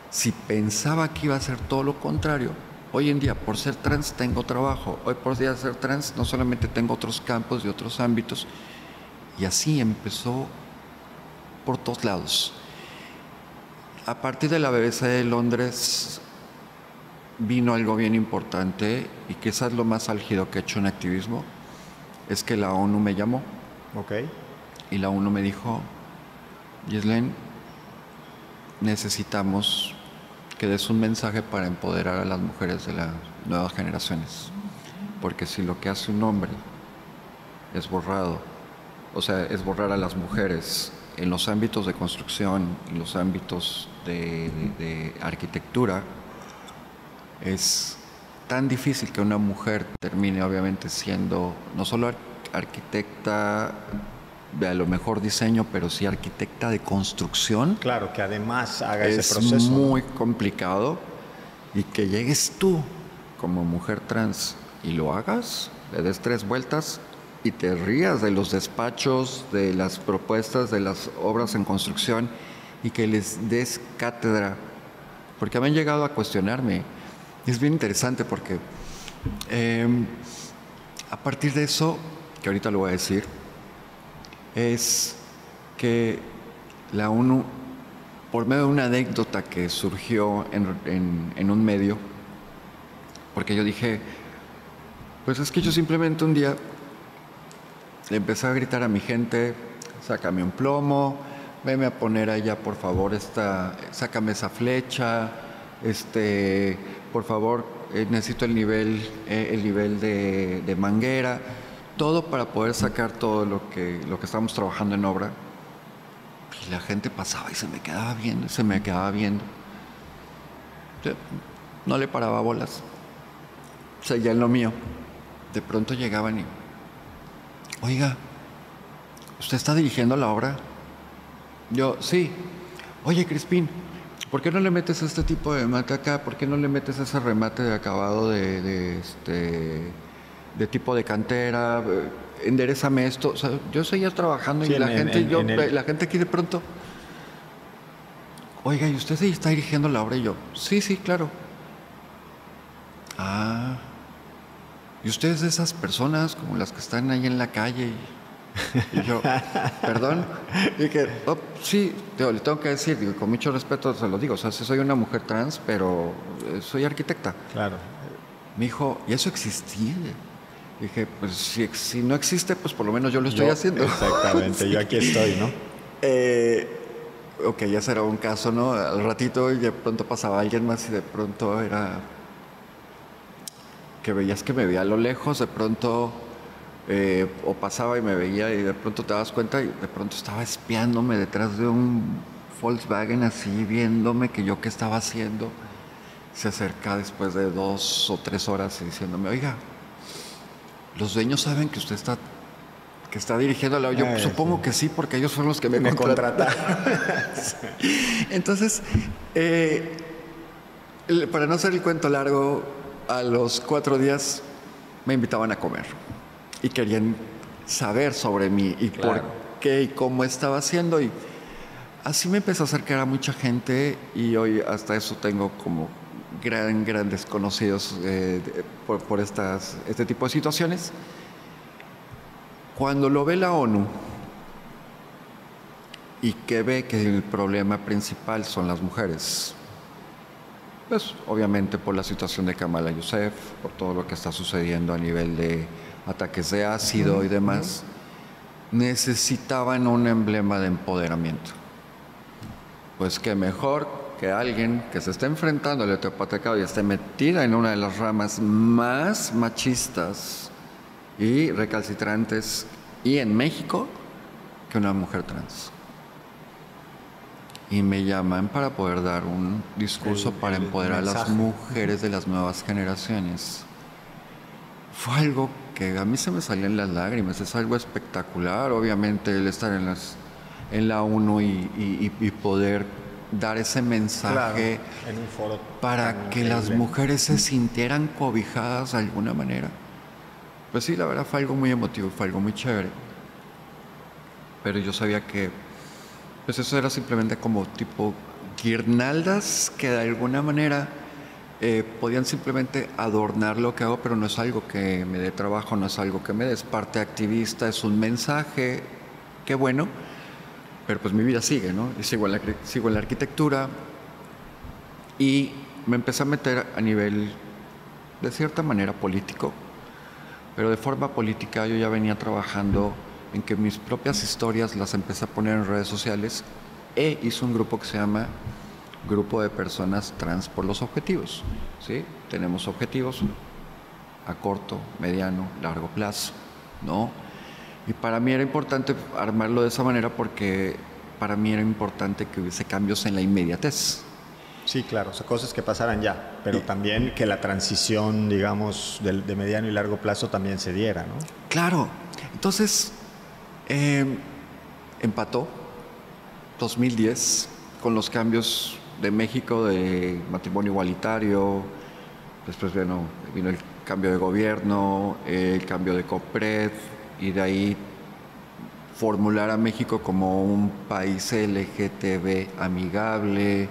si pensaba que iba a ser todo lo contrario, hoy en día por ser trans tengo trabajo, hoy por día ser trans no solamente tengo otros campos y otros ámbitos, y así empezó por todos lados. A partir de la BBC de Londres vino algo bien importante y quizás lo más álgido que he hecho en activismo es que la ONU me llamó. Okay. Y la ONU me dijo, Yeslen, necesitamos que des un mensaje para empoderar a las mujeres de las nuevas generaciones. Porque si lo que hace un hombre es borrado, o sea, es borrar a las mujeres en los ámbitos de construcción, en los ámbitos de arquitectura, es tan difícil que una mujer termine obviamente siendo no solo arquitecta de a lo mejor diseño, pero sí arquitecta de construcción. Claro, que además haga Es ese proceso. Es muy complicado, y que llegues tú como mujer trans y lo hagas, le des 3 vueltas y te rías de los despachos, de las propuestas, de las obras en construcción, y que les des cátedra, porque me han llegado a cuestionarme. Es bien interesante porque a partir de eso, que ahorita lo voy a decir, es que la ONU, por medio de una anécdota que surgió en un medio, porque yo dije, pues es que yo simplemente un día le empecé a gritar a mi gente, sácame un plomo, veme a poner allá por favor sácame esa flecha, por favor, necesito el nivel de manguera, todo para poder sacar todo lo que estamos trabajando en obra. Y la gente pasaba y se me quedaba viendo. Yo no le paraba bolas. Seguía en lo mío. De pronto llegaban y, oiga, ¿usted está dirigiendo la obra? Yo, sí. Oye, Crispín, ¿por qué no le metes este tipo de remate acá? ¿Por qué no le metes ese remate de acabado de tipo de cantera? Enderezame esto. O sea, yo seguía trabajando y la gente aquí de pronto, oiga, ¿y usted sí está dirigiendo la obra? Y yo, sí, claro. Ah, ¿y ustedes de esas personas como las que están ahí en la calle? Y yo, perdón. Y dije, oh, sí, le tengo que decir, digo, con mucho respeto se lo digo, o sea, sí soy una mujer trans, pero soy arquitecta. Claro. Me dijo, ¿y eso existía? Dije, pues si no existe, pues por lo menos yo lo estoy haciendo. Exactamente, sí. Yo aquí estoy, ¿no? Ok, ya será un caso, ¿no? Al ratito y de pronto pasaba alguien más y de pronto era que veías que me veía a lo lejos, de pronto o pasaba y me veía y de pronto te das cuenta y de pronto estaba espiándome detrás de un Volkswagen así, viéndome que yo qué estaba haciendo. Se acerca después de 2 o 3 horas y diciéndome, oiga, los dueños saben que usted está dirigiendo la... Yo supongo que sí, porque ellos fueron los que me contrataron. Entonces, para no hacer el cuento largo, a los 4 días me invitaban a comer y querían saber sobre mí y por qué y cómo estaba haciendo, y así me empecé a acercar a mucha gente, y hoy hasta eso tengo como grandes conocidos por este tipo de situaciones. Cuando lo ve la ONU y que ve que el problema principal son las mujeres, pues obviamente por la situación de Kamala Youssef, por todo lo que está sucediendo a nivel de ataques de ácido y demás, necesitaban un emblema de empoderamiento. Pues qué mejor que alguien que se esté enfrentando al heteropatriarcado y esté metida en una de las ramas más machistas y recalcitrantes y en México, que una mujer trans. Y me llaman para poder dar un discurso para empoderar a las mujeres de las nuevas generaciones. Fue algo que a mí se me salían las lágrimas, es algo espectacular, obviamente, el estar en la ONU y poder dar ese mensaje, claro, en un foro para que las mujeres se sintieran cobijadas de alguna manera. Pues sí, la verdad fue algo muy emotivo, fue algo muy chévere. Pero yo sabía que pues eso era simplemente como tipo guirnaldas que de alguna manera podían simplemente adornar lo que hago, pero no es algo que me dé trabajo, no es algo que me des parte activista, es un mensaje, qué bueno, pero pues mi vida sigue, ¿no? Y sigo en la arquitectura, y me empecé a meter a nivel, de cierta manera, político, pero de forma política yo ya venía trabajando en que mis propias historias las empecé a poner en redes sociales, e hice un grupo que se llama Grupo de Personas Trans por los Objetivos, ¿sí? Tenemos objetivos a corto, mediano, largo plazo, ¿no? Y para mí era importante armarlo de esa manera porque para mí era importante que hubiese cambios en la inmediatez. Sí, claro, o sea, cosas que pasaran ya, pero también que la transición, digamos, de mediano y largo plazo también se diera, ¿no? Claro, entonces empató 2010 con los cambios de México de matrimonio igualitario, después vino el cambio de gobierno, el cambio de COPRED, y de ahí formular a México como un país LGTB amigable,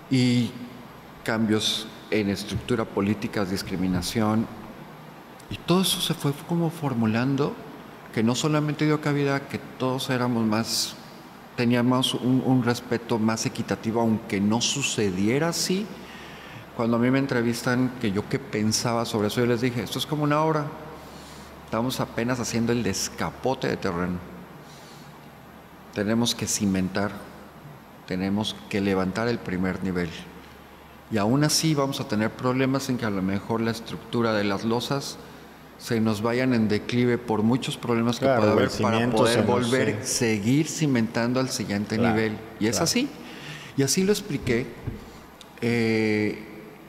y cambios en estructura política, discriminación, y todo eso se fue como formulando, que no solamente dio cabida a que todos teníamos un respeto más equitativo, aunque no sucediera así. Cuando a mí me entrevistan que yo qué pensaba sobre eso, yo les dije, esto es como una obra, estamos apenas haciendo el descapote de terreno, tenemos que cimentar, tenemos que levantar el primer nivel, y aún así vamos a tener problemas en que a lo mejor la estructura de las losas se nos vayan en declive por muchos problemas que puede haber para poder seguir cimentando al siguiente nivel. Y es así. Y así lo expliqué.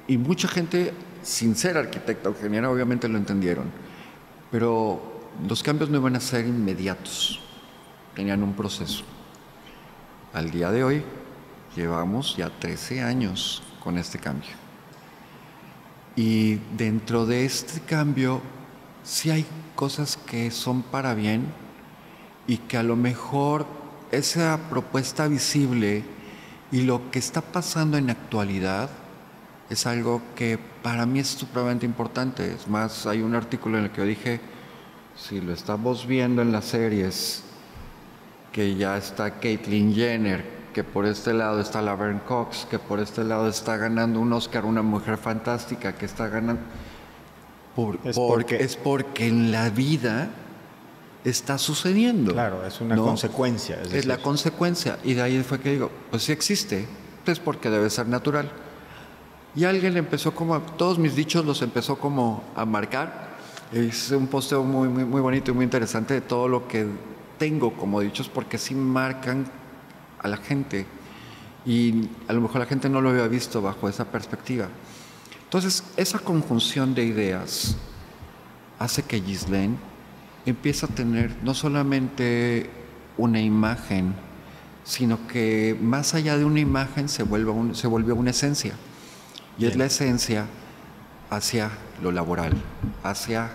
Y mucha gente, sin ser arquitecta o ingeniera, obviamente lo entendieron. Pero los cambios no iban a ser inmediatos. Tenían un proceso. Al día de hoy, llevamos ya 13 años con este cambio. Y dentro de este cambio, sí hay cosas que son para bien, y que a lo mejor esa propuesta visible y lo que está pasando en la actualidad es algo que para mí es supremamente importante. Es más, hay un artículo en el que yo dije, si lo estamos viendo en las series, que ya está Caitlyn Jenner, que por este lado está Laverne Cox, que por este lado está ganando un Oscar, una mujer fantástica que está ganando... Es porque en la vida está sucediendo. Claro, es una consecuencia. Es la consecuencia. Y de ahí fue que digo, pues sí existe, es porque debe ser natural. Y alguien empezó todos mis dichos los empezó como a marcar. Es un posteo muy, muy, muy bonito y muy interesante de todo lo que tengo como dichos, porque sí marcan a la gente. Y a lo mejor la gente no lo había visto bajo esa perspectiva. Entonces, esa conjunción de ideas hace que Ghislaine empiece a tener no solamente una imagen, sino que más allá de una imagen se vuelve una esencia. Y es la esencia hacia lo laboral, hacia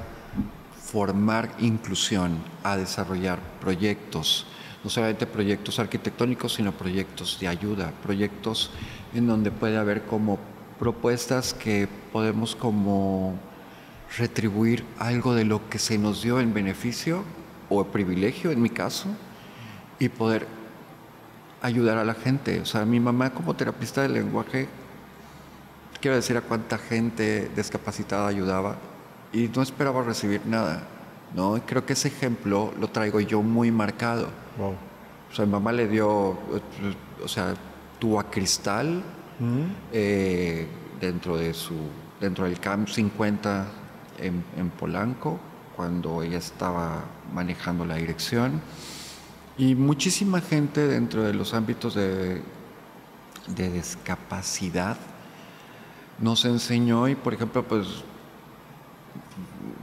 formar inclusión, a desarrollar proyectos, no solamente proyectos arquitectónicos, sino proyectos de ayuda, proyectos en donde puede haber como propuestas que podemos como retribuir algo de lo que se nos dio en beneficio o privilegio en mi caso, y poder ayudar a la gente. O sea, mi mamá como terapista de lenguaje, quiero decir a cuánta gente discapacitada ayudaba y no esperaba recibir nada, ¿no? Y creo que ese ejemplo lo traigo yo muy marcado. Wow. O sea, mi mamá le dio, tuvo a Cristal dentro del CAMP 50 en Polanco, cuando ella estaba manejando la dirección, y muchísima gente dentro de los ámbitos de discapacidad nos enseñó. Y por ejemplo, pues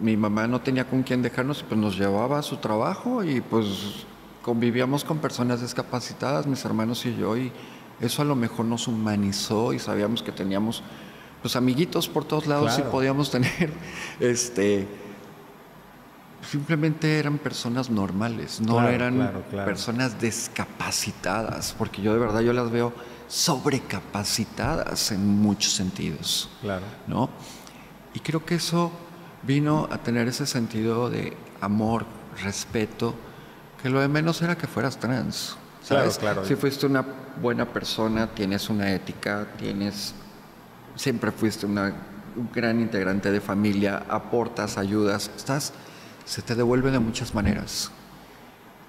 mi mamá no tenía con quién dejarnos, y pues nos llevaba a su trabajo, y pues convivíamos con personas discapacitadas, mis hermanos y yo, y eso a lo mejor nos humanizó, y sabíamos que teníamos pues amiguitos por todos lados. Claro. Y podíamos tener simplemente eran personas normales, no eran personas discapacitadas, porque yo de verdad yo las veo sobrecapacitadas en muchos sentidos. Claro. ¿No? Y creo que eso vino a tener ese sentido de amor, respeto, que lo de menos era que fueras trans, ¿sabes? Claro. Si fuiste una buena persona, tienes una ética, siempre fuiste un gran integrante de familia, aportas, ayudas, se te devuelve de muchas maneras.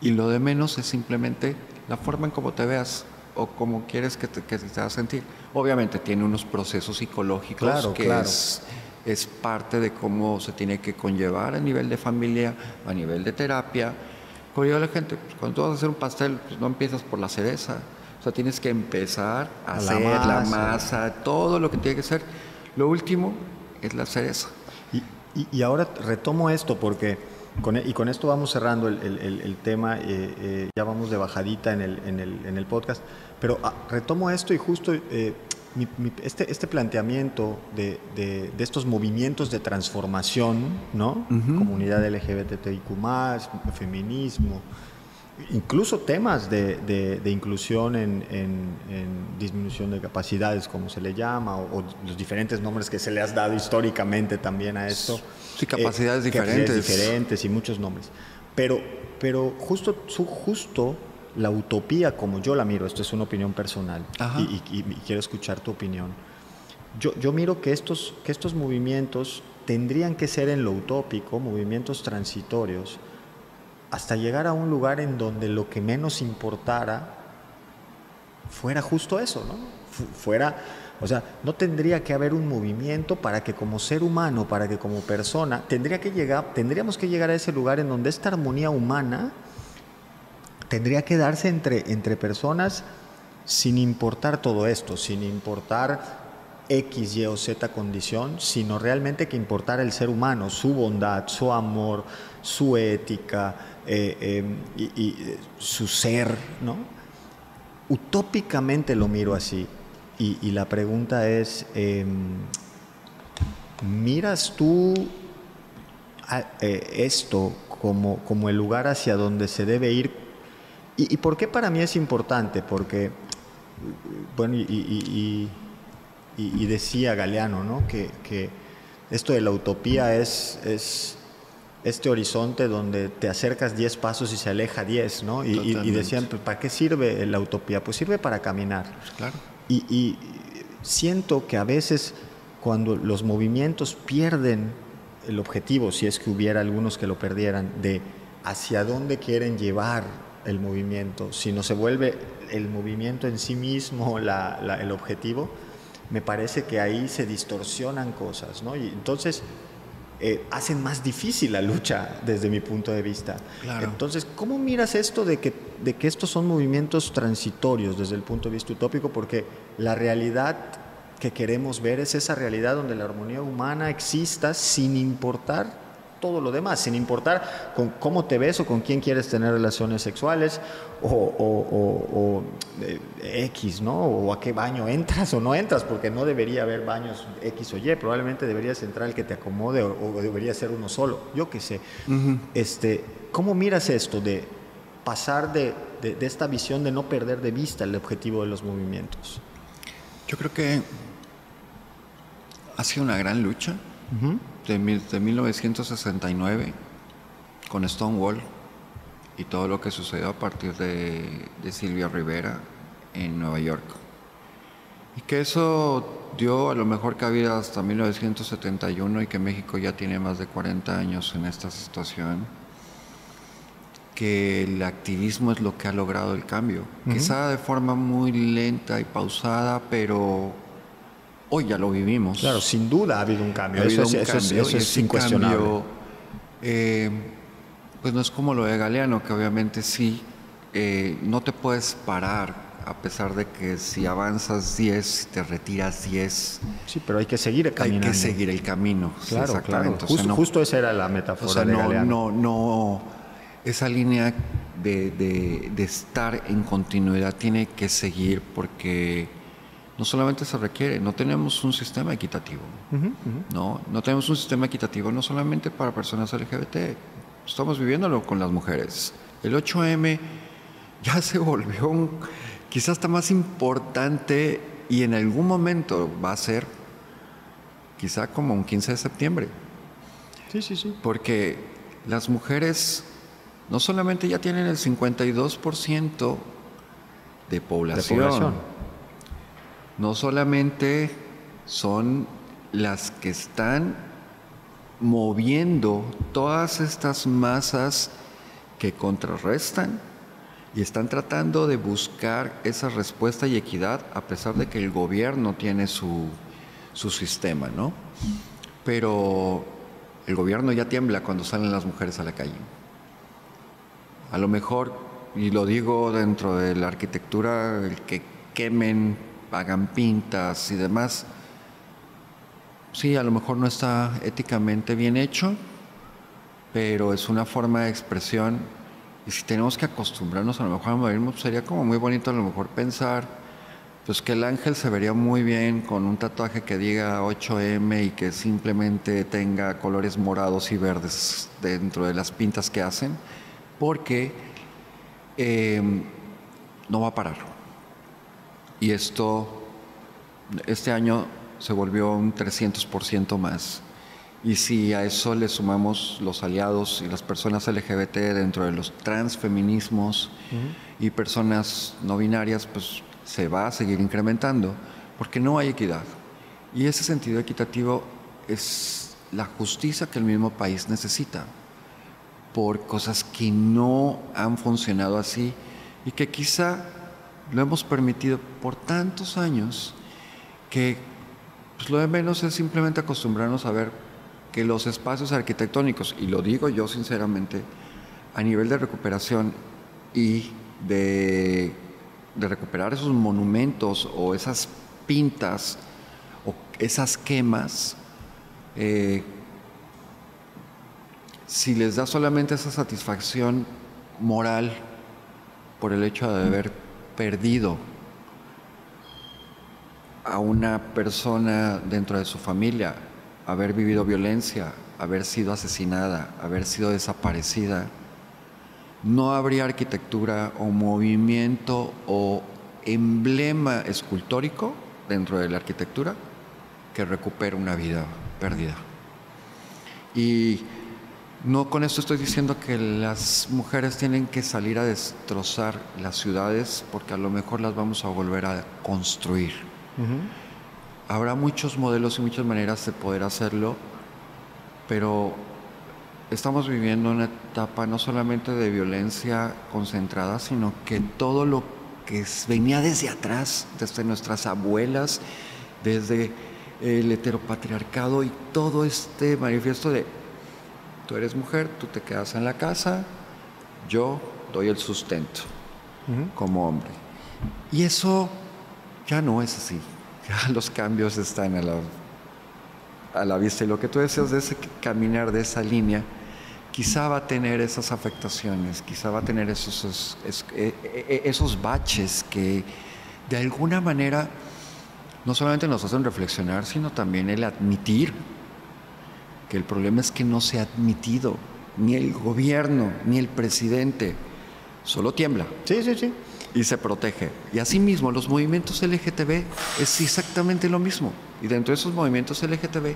Y lo de menos es simplemente la forma en cómo te veas o cómo quieres que te hagas sentir. Obviamente tiene unos procesos psicológicos es parte de cómo se tiene que conllevar a nivel de familia, a nivel de terapia, Como digo a la gente, pues, cuando tú vas a hacer un pastel, pues no empiezas por la cereza. O sea, tienes que empezar a hacer la masa, todo lo que tiene que ser. Lo último es la cereza. Y ahora retomo esto porque, con esto vamos cerrando el tema, ya vamos de bajadita en el podcast, pero retomo esto y justo este planteamiento de estos movimientos de transformación, ¿no? Comunidad LGBTIQ+, feminismo, incluso temas de inclusión en disminución de capacidades, como se le llama, o los diferentes nombres que se le has dado históricamente también a esto. Sí, capacidades diferentes. Capacidades diferentes y muchos nombres. Pero justo la utopía, como yo la miro, esto es una opinión personal, y quiero escuchar tu opinión. Yo miro que estos movimientos tendrían que ser en lo utópico, movimientos transitorios, hasta llegar a un lugar en donde lo que menos importara fuera justo eso, ¿no? O sea, no tendría que haber un movimiento para que como ser humano, para que como persona, tendríamos que llegar a ese lugar en donde esta armonía humana tendría que darse entre personas sin importar todo esto, sin importar X, Y o Z condición, sino realmente que importara el ser humano, su bondad, su amor, su ética, y su ser, ¿no? Utópicamente lo miro así. Y la pregunta es, ¿miras tú esto como el lugar hacia donde se debe ir? ¿Y por qué para mí es importante? Porque, bueno, y decía Galeano, ¿no? Que esto de la utopía es este horizonte donde te acercas 10 pasos y se aleja 10, ¿no? Y decían, ¿para qué sirve la utopía? Pues sirve para caminar. Pues claro. Y siento que a veces cuando los movimientos pierden el objetivo, si es que hubiera algunos que lo perdieran, de hacia dónde quieren llevar el movimiento, si no se vuelve el movimiento en sí mismo el objetivo, me parece que ahí se distorsionan cosas, ¿no? Y entonces hacen más difícil la lucha desde mi punto de vista. Claro. Entonces, ¿cómo miras esto de que estos son movimientos transitorios desde el punto de vista utópico? Porque la realidad que queremos ver es esa realidad donde la armonía humana exista sin importar todo lo demás, sin importar con cómo te ves o con quién quieres tener relaciones sexuales o X, ¿no? O a qué baño entras o no entras, porque no debería haber baños X o Y, probablemente deberías entrar el que te acomode o debería ser uno solo, yo qué sé. ¿Cómo miras esto de pasar de esta visión de no perder de vista el objetivo de los movimientos? Yo creo que ha sido una gran lucha. De 1969 con Stonewall y todo lo que sucedió a partir de Silvia Rivera en Nueva York, y que eso dio a lo mejor cabida hasta 1971 y que México ya tiene más de 40 años en esta situación, que el activismo es lo que ha logrado el cambio, quizá de forma muy lenta y pausada, pero hoy ya lo vivimos. Claro, sin duda ha habido un cambio. Eso es incuestionable. Cambio, pues no es como lo de Galeano, que obviamente sí, no te puedes parar, a pesar de que si avanzas 10, te retiras 10. Sí, pero hay que seguir caminando. Hay que seguir el camino. Claro, exactamente. Claro. Justo esa era la metáfora de Galeano. No, esa línea de estar en continuidad tiene que seguir, porque no solamente se requiere, no tenemos un sistema equitativo. No tenemos un sistema equitativo no solamente para personas LGBT, estamos viviéndolo con las mujeres. El 8M ya se volvió quizás hasta más importante, y en algún momento va a ser quizá como un 15 de septiembre. Sí. Porque las mujeres no solamente ya tienen el 52% de población. No solamente son las que están moviendo todas estas masas que contrarrestan y están tratando de buscar esa respuesta y equidad, a pesar de que el gobierno tiene su sistema, ¿no? Pero el gobierno ya tiembla cuando salen las mujeres a la calle. A lo mejor, y lo digo dentro de la arquitectura, el que quemen, hagan pintas y demás, sí, a lo mejor no está éticamente bien hecho, pero es una forma de expresión. Y si tenemos que acostumbrarnos a lo mejor a morirnos, pues sería como muy bonito a lo mejor pensar pues que el ángel se vería muy bien con un tatuaje que diga 8M y que simplemente tenga colores morados y verdes dentro de las pintas que hacen, porque no va a parar. Y este año se volvió un 300% más. Y si a eso le sumamos los aliados y las personas LGBT dentro de los transfeminismos y personas no binarias, pues se va a seguir incrementando, porque no hay equidad. Y ese sentido equitativo es la justicia que el mismo país necesita, por cosas que no han funcionado así y que quizá lo hemos permitido por tantos años que pues, lo de menos es simplemente acostumbrarnos a ver que los espacios arquitectónicos, y lo digo yo sinceramente, a nivel de recuperación y de recuperar esos monumentos o esas pintas o esas quemas, si les da solamente esa satisfacción moral por el hecho de haber perdido a una persona dentro de su familia, haber vivido violencia, haber sido asesinada, haber sido desaparecida, no habría arquitectura o movimiento o emblema escultórico dentro de la arquitectura que recupere una vida perdida. Y no con esto estoy diciendo que las mujeres tienen que salir a destrozar las ciudades, porque a lo mejor las vamos a volver a construir. Habrá muchos modelos y muchas maneras de poder hacerlo, pero estamos viviendo una etapa no solamente de violencia concentrada, sino que todo lo que venía desde atrás, desde nuestras abuelas, desde el heteropatriarcado y todo este manifiesto de tú eres mujer, tú te quedas en la casa, yo doy el sustento como hombre. Y eso ya no es así. Ya los cambios están a la vista. Y lo que tú decías de ese caminar de esa línea, quizá va a tener esas afectaciones, quizá va a tener esos baches que de alguna manera no solamente nos hacen reflexionar, sino también el admitir que el problema es que no se ha admitido, ni el gobierno, ni el presidente, solo tiembla. Sí, sí, sí. Y se protege. Y asimismo, los movimientos LGTB es exactamente lo mismo. Y dentro de esos movimientos LGTB,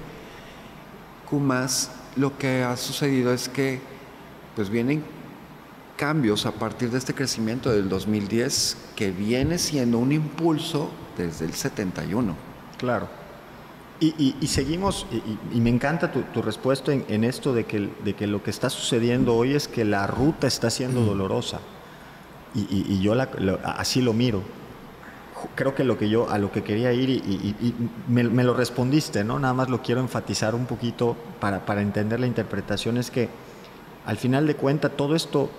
lo que ha sucedido es que pues vienen cambios a partir de este crecimiento del 2010, que viene siendo un impulso desde el 71. Claro. Y seguimos, y me encanta tu respuesta en esto de que lo que está sucediendo hoy es que la ruta está siendo dolorosa. Y yo así lo miro. Creo que a lo que quería ir, y me lo respondiste, ¿no? Nada más lo quiero enfatizar un poquito para entender la interpretación, es que al final de cuentas todo esto,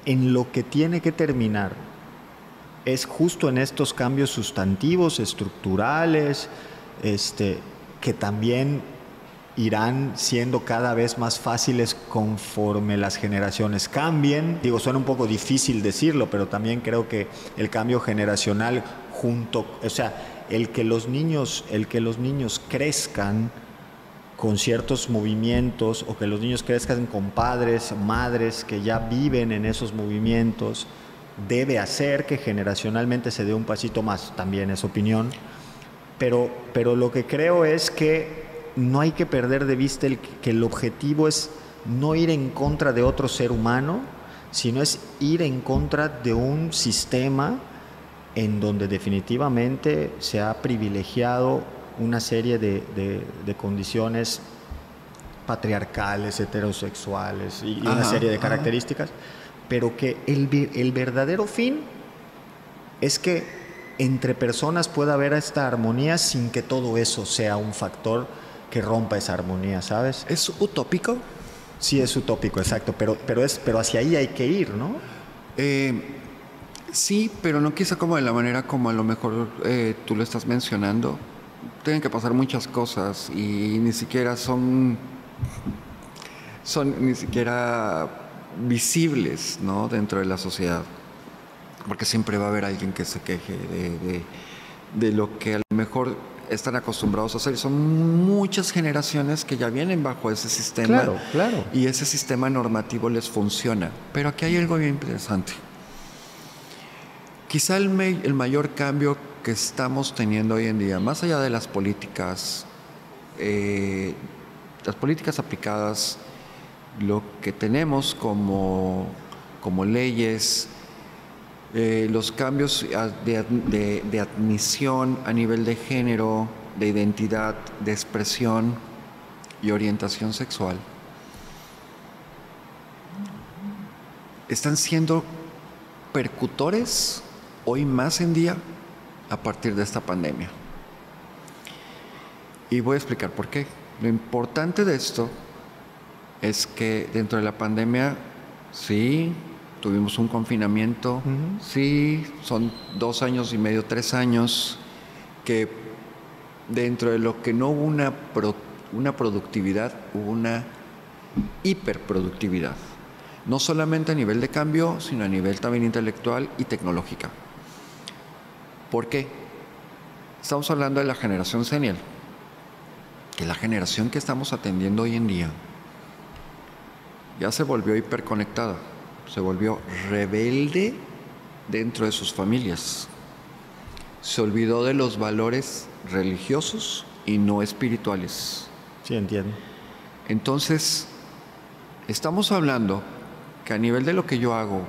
en lo que tiene que terminar, es justo en estos cambios sustantivos, estructurales, que también irán siendo cada vez más fáciles conforme las generaciones cambien. Digo, suena un poco difícil decirlo, pero también creo que el cambio generacional el que los niños crezcan con ciertos movimientos, o que los niños crezcan con padres, madres que ya viven en esos movimientos, debe hacer que generacionalmente se dé un pasito más. También es opinión. Pero lo que creo es que no hay que perder de vista que el objetivo es no ir en contra de otro ser humano, sino es ir en contra de un sistema en donde definitivamente se ha privilegiado una serie de condiciones patriarcales, heterosexuales y una serie de características, pero que el verdadero fin es que entre personas pueda haber esta armonía sin que todo eso sea un factor que rompa esa armonía, ¿sabes? ¿Es utópico? Sí, es utópico, exacto, pero hacia ahí hay que ir, ¿no? Sí, pero no quizá como de la manera como a lo mejor tú lo estás mencionando. Tienen que pasar muchas cosas y ni siquiera son ni siquiera visibles, ¿no? Dentro de la sociedad. Porque siempre va a haber alguien que se queje de lo que a lo mejor están acostumbrados a hacer. Son muchas generaciones que ya vienen bajo ese sistema. Claro, claro. Y ese sistema normativo les funciona. Pero aquí hay algo bien interesante. Quizá el mayor cambio que estamos teniendo hoy en día, más allá de las políticas aplicadas, lo que tenemos como leyes, los cambios de admisión a nivel de género, de identidad, de expresión y orientación sexual, están siendo percutores hoy más en día a partir de esta pandemia. Y voy a explicar por qué. Lo importante de esto es que dentro de la pandemia, sí, tuvimos un confinamiento, sí, son 2 años y medio, 3 años, que dentro de lo que no hubo una productividad, hubo una hiperproductividad. No solamente a nivel de cambio, sino a nivel también intelectual y tecnológica. ¿Por qué? Estamos hablando de la generación Senial, que es la generación que estamos atendiendo hoy en día. Ya se volvió hiperconectada, se volvió rebelde dentro de sus familias. Se olvidó de los valores religiosos y no espirituales. Sí, entiendo. Entonces, estamos hablando que a nivel de lo que yo hago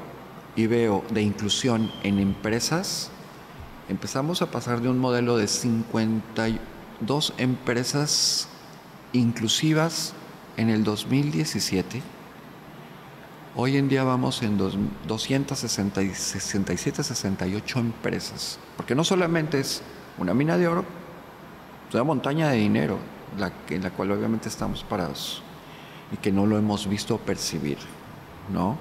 y veo de inclusión en empresas, empezamos a pasar de un modelo de 52 empresas inclusivas en el 2017. Hoy en día vamos en 267, 68 empresas. Porque no solamente es una mina de oro, es una montaña de dinero en la cual obviamente estamos parados y que no lo hemos visto percibir, ¿no?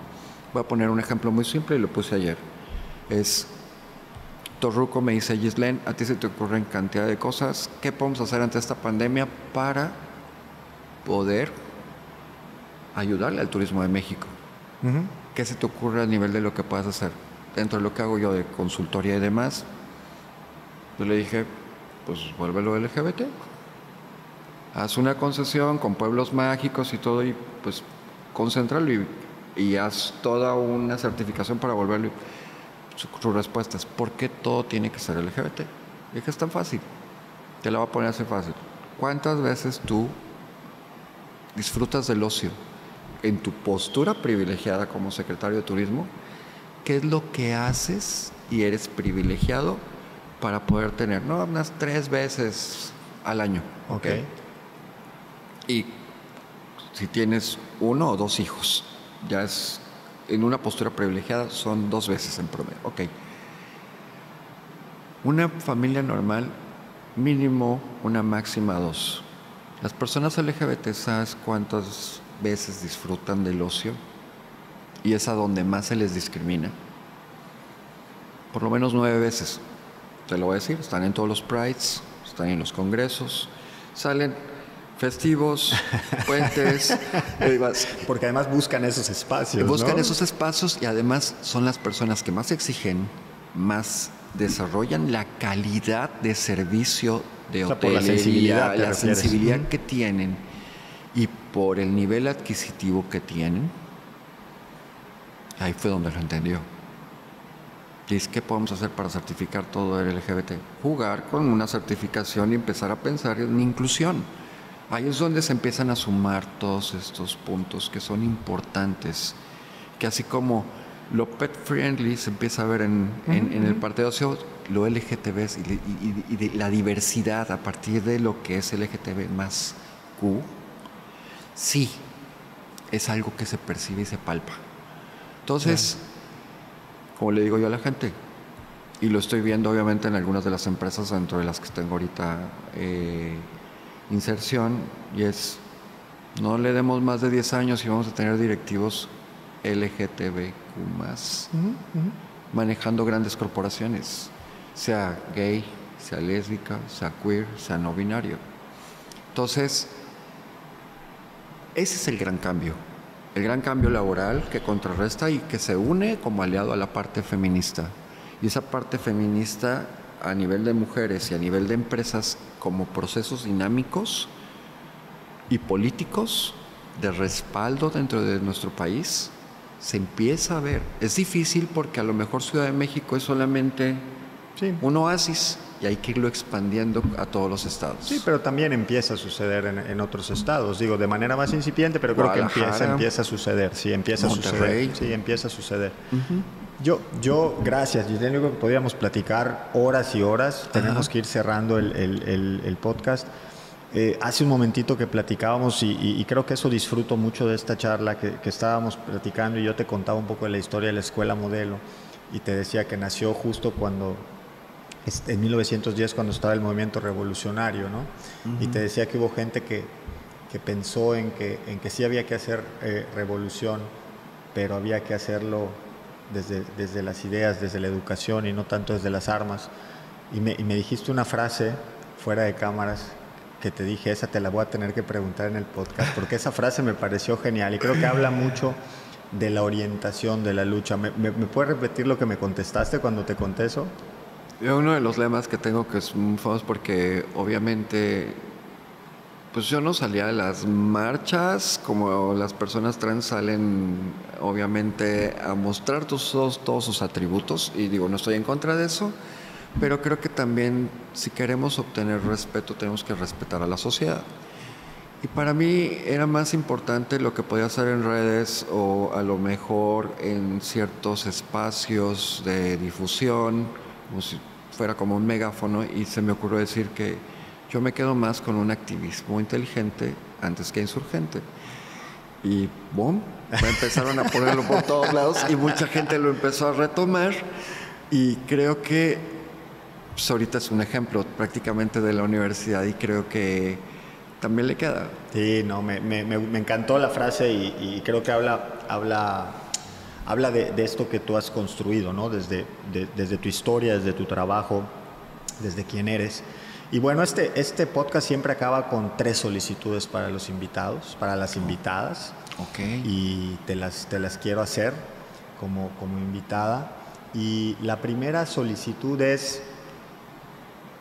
Voy a poner un ejemplo muy simple y lo puse ayer. Torruco me dice: Ghislaine, a ti se te ocurren cantidad de cosas. ¿Qué podemos hacer ante esta pandemia para poder ayudarle al turismo de México? ¿Qué se te ocurre a nivel de lo que puedas hacer? Dentro de lo que hago yo de consultoría y demás, yo le dije, pues vuélvelo LGBT. Haz una concesión con pueblos mágicos y todo, y pues concéntralo y haz toda una certificación para volverlo. Su respuesta es: ¿por qué todo tiene que ser LGBT? Y dije, es tan fácil, te la voy a poner así fácil. ¿Cuántas veces tú disfrutas del ocio en tu postura privilegiada como secretario de turismo? ¿Qué es lo que haces y eres privilegiado para poder tener, no, unas 3 veces al año? Ok. Y si tienes 1 o 2 hijos, ya es en una postura privilegiada, son 2 veces en promedio. Ok. Una familia normal, mínimo una máxima 2. Las personas LGBT, ¿sabes cuántas veces disfrutan del ocio? Y es a donde más se les discrimina. Por lo menos 9 veces. Te lo voy a decir, están en todos los prides, están en los congresos, salen festivos, puentes. Porque además buscan esos espacios, Buscan ¿no? esos espacios y además son las personas que más exigen, más desarrollan la calidad de servicio de O sea, por la hotelería, la refieres. sensibilidad que tienen y por el nivel adquisitivo que tienen. Ahí fue donde lo entendió. Y es, ¿qué podemos hacer para certificar todo el LGBT? Jugar con una certificación y empezar a pensar en inclusión. Ahí es donde se empiezan a sumar todos estos puntos que son importantes, que así como lo pet friendly se empieza a ver en el parte de ocio, lo LGTB y de la diversidad a partir de lo que es LGTB más Q, sí, es algo que se percibe y se palpa. Entonces, como le digo yo a la gente, y lo estoy viendo obviamente en algunas de las empresas dentro de las que tengo ahorita inserción, y es, No le demos más de 10 años y vamos a tener directivos LGTBQ+, manejando grandes corporaciones, sea gay, sea lésbica, sea queer, sea no binario. Entonces, ese es el gran cambio laboral que contrarresta y que se une como aliado a la parte feminista. Y esa parte feminista a nivel de mujeres y a nivel de empresas como procesos dinámicos y políticos de respaldo dentro de nuestro país se empieza a ver. Es difícil porque a lo mejor Ciudad de México es solamente un oasis y hay que irlo expandiendo a todos los estados. Sí, pero también empieza a suceder en otros estados. Digo, de manera más incipiente, pero creo que empieza a suceder. Sí, empieza Monterrey. a suceder. Sí, empieza a suceder. Yo, gracias, Giselle. Yo creo que podríamos platicar horas y horas. Tenemos que ir cerrando el podcast. Hace un momentito que platicábamos y creo que eso disfruto mucho de esta charla que estábamos platicando, y yo te contaba un poco de la historia de la Escuela Modelo y te decía que nació justo en 1910, cuando estaba el movimiento revolucionario, ¿no? Y te decía que hubo gente que pensó en que sí había que hacer revolución, pero había que hacerlo desde las ideas, desde la educación y no tanto desde las armas. Y me dijiste una frase fuera de cámaras que te dije, esa te la voy a tener que preguntar en el podcast, porque esa frase me pareció genial y creo que habla mucho de la orientación de la lucha. ¿Me puedes repetir lo que me contestaste cuando te conté eso? Uno de los lemas que tengo, que es muy famoso porque obviamente pues yo no salía de las marchas como las personas trans salen obviamente a mostrar todos sus atributos, y digo, no estoy en contra de eso, pero creo que también si queremos obtener respeto tenemos que respetar a la sociedad. Y para mí era más importante lo que podía hacer en redes o a lo mejor en ciertos espacios de difusión, como si fuera como un megáfono, y se me ocurrió decir que yo me quedo más con un activismo inteligente antes que insurgente. Y boom, empezaron a ponerlo por todos lados y mucha gente lo empezó a retomar, y creo que pues ahorita es un ejemplo prácticamente de la universidad y creo que también le queda. Sí, no, me encantó la frase y creo que habla de esto que tú has construido, ¿no? Desde tu historia, desde tu trabajo, desde quién eres. Y bueno, este podcast siempre acaba con 3 solicitudes para los invitados, para las invitadas. Okay. Y te las quiero hacer como invitada. Y la primera solicitud es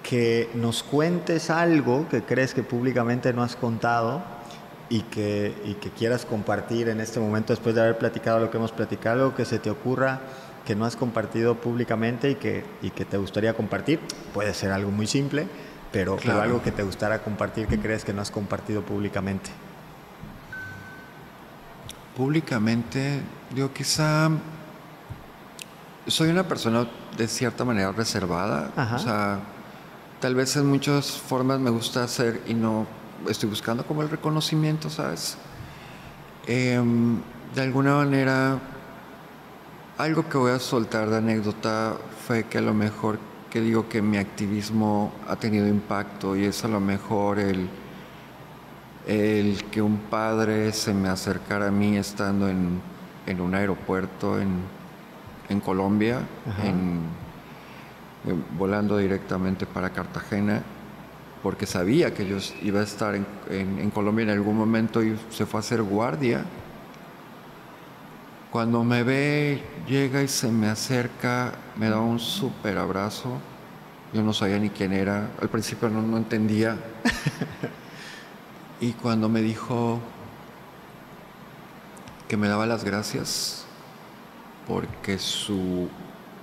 que nos cuentes algo que crees que públicamente no has contado y que quieras compartir en este momento, después de haber platicado lo que hemos platicado, algo que se te ocurra que no has compartido públicamente y que te gustaría compartir. Puede ser algo muy simple, pero algo que te gustara compartir que crees que no has compartido públicamente. Públicamente, digo, quizá soy una persona de cierta manera reservada. Ajá. O sea, tal vez en muchas formas me gusta hacer y no estoy buscando como el reconocimiento, ¿sabes? De alguna manera, algo que voy a soltar de anécdota fue que a lo mejor que digo que mi activismo ha tenido impacto, y es a lo mejor el que un padre se me acercara a mí estando en un aeropuerto en Colombia, volando directamente para Cartagena, porque sabía que yo iba a estar en Colombia en algún momento, y se fue a hacer guardia. Cuando me ve, llega y se me acerca, me da un súper abrazo. Yo no sabía ni quién era, al principio no entendía. Y cuando me dijo que me daba las gracias porque su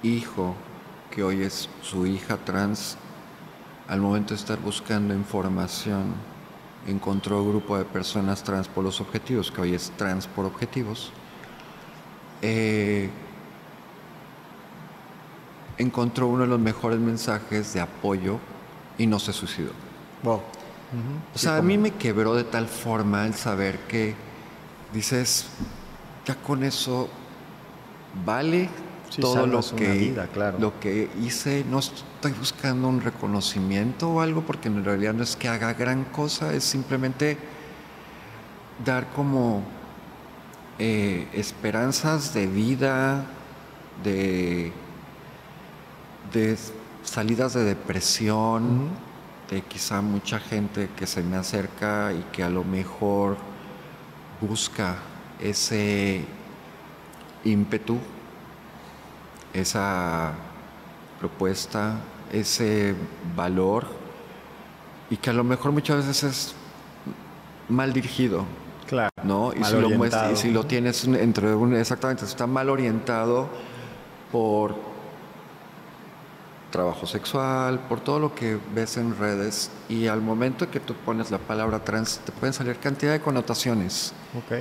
hijo, que hoy es su hija trans, al momento de estar buscando información, encontró un grupo de personas trans por los objetivos, que hoy es Trans por Objetivos, encontró uno de los mejores mensajes de apoyo y no se suicidó. Wow. O sea, a mí me quebró de tal forma el saber que dices, ya con eso vale todo lo que hice. No estoy buscando un reconocimiento o algo, porque en realidad no es que haga gran cosa, es simplemente dar como esperanzas de vida, de salidas de depresión, de quizá mucha gente que se me acerca y que a lo mejor busca ese ímpetu, esa propuesta, ese valor, y que a lo mejor muchas veces es mal dirigido. Claro. ¿No? Y si lo muestras, y si lo tienes entre exactamente, está mal orientado por trabajo sexual, por todo lo que ves en redes, y al momento que tú pones la palabra trans te pueden salir cantidad de connotaciones. Ok.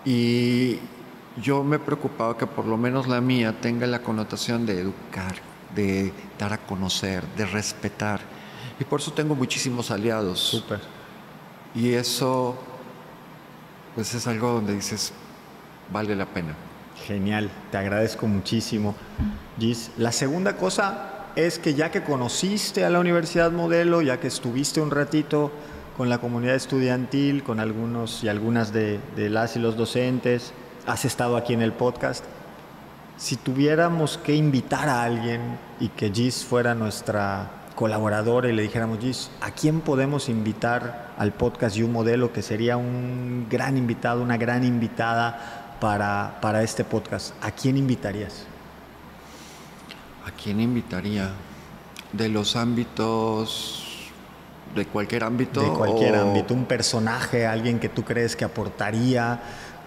Y yo me he preocupado que por lo menos la mía tenga la connotación de educar, de dar a conocer, de respetar, y por eso tengo muchísimos aliados. Súper. Y eso pues es algo donde dices, vale la pena. Genial, te agradezco muchísimo, Gis. La segunda cosa es que ya que conociste a la Universidad Modelo, ya que estuviste un ratito con la comunidad estudiantil, con algunos y algunas de las y los docentes, has estado aquí en el podcast. Si tuviéramos que invitar a alguien y que Gis fuera nuestra colaboradora y le dijéramos, Gis, ¿a quién podemos invitar al podcast You Modelo, que sería un gran invitado, una gran invitada para este podcast? ¿A quién invitarías? ¿A quién invitaría? ¿De los ámbitos, de cualquier ámbito? De cualquier ámbito, un personaje, alguien que tú crees que aportaría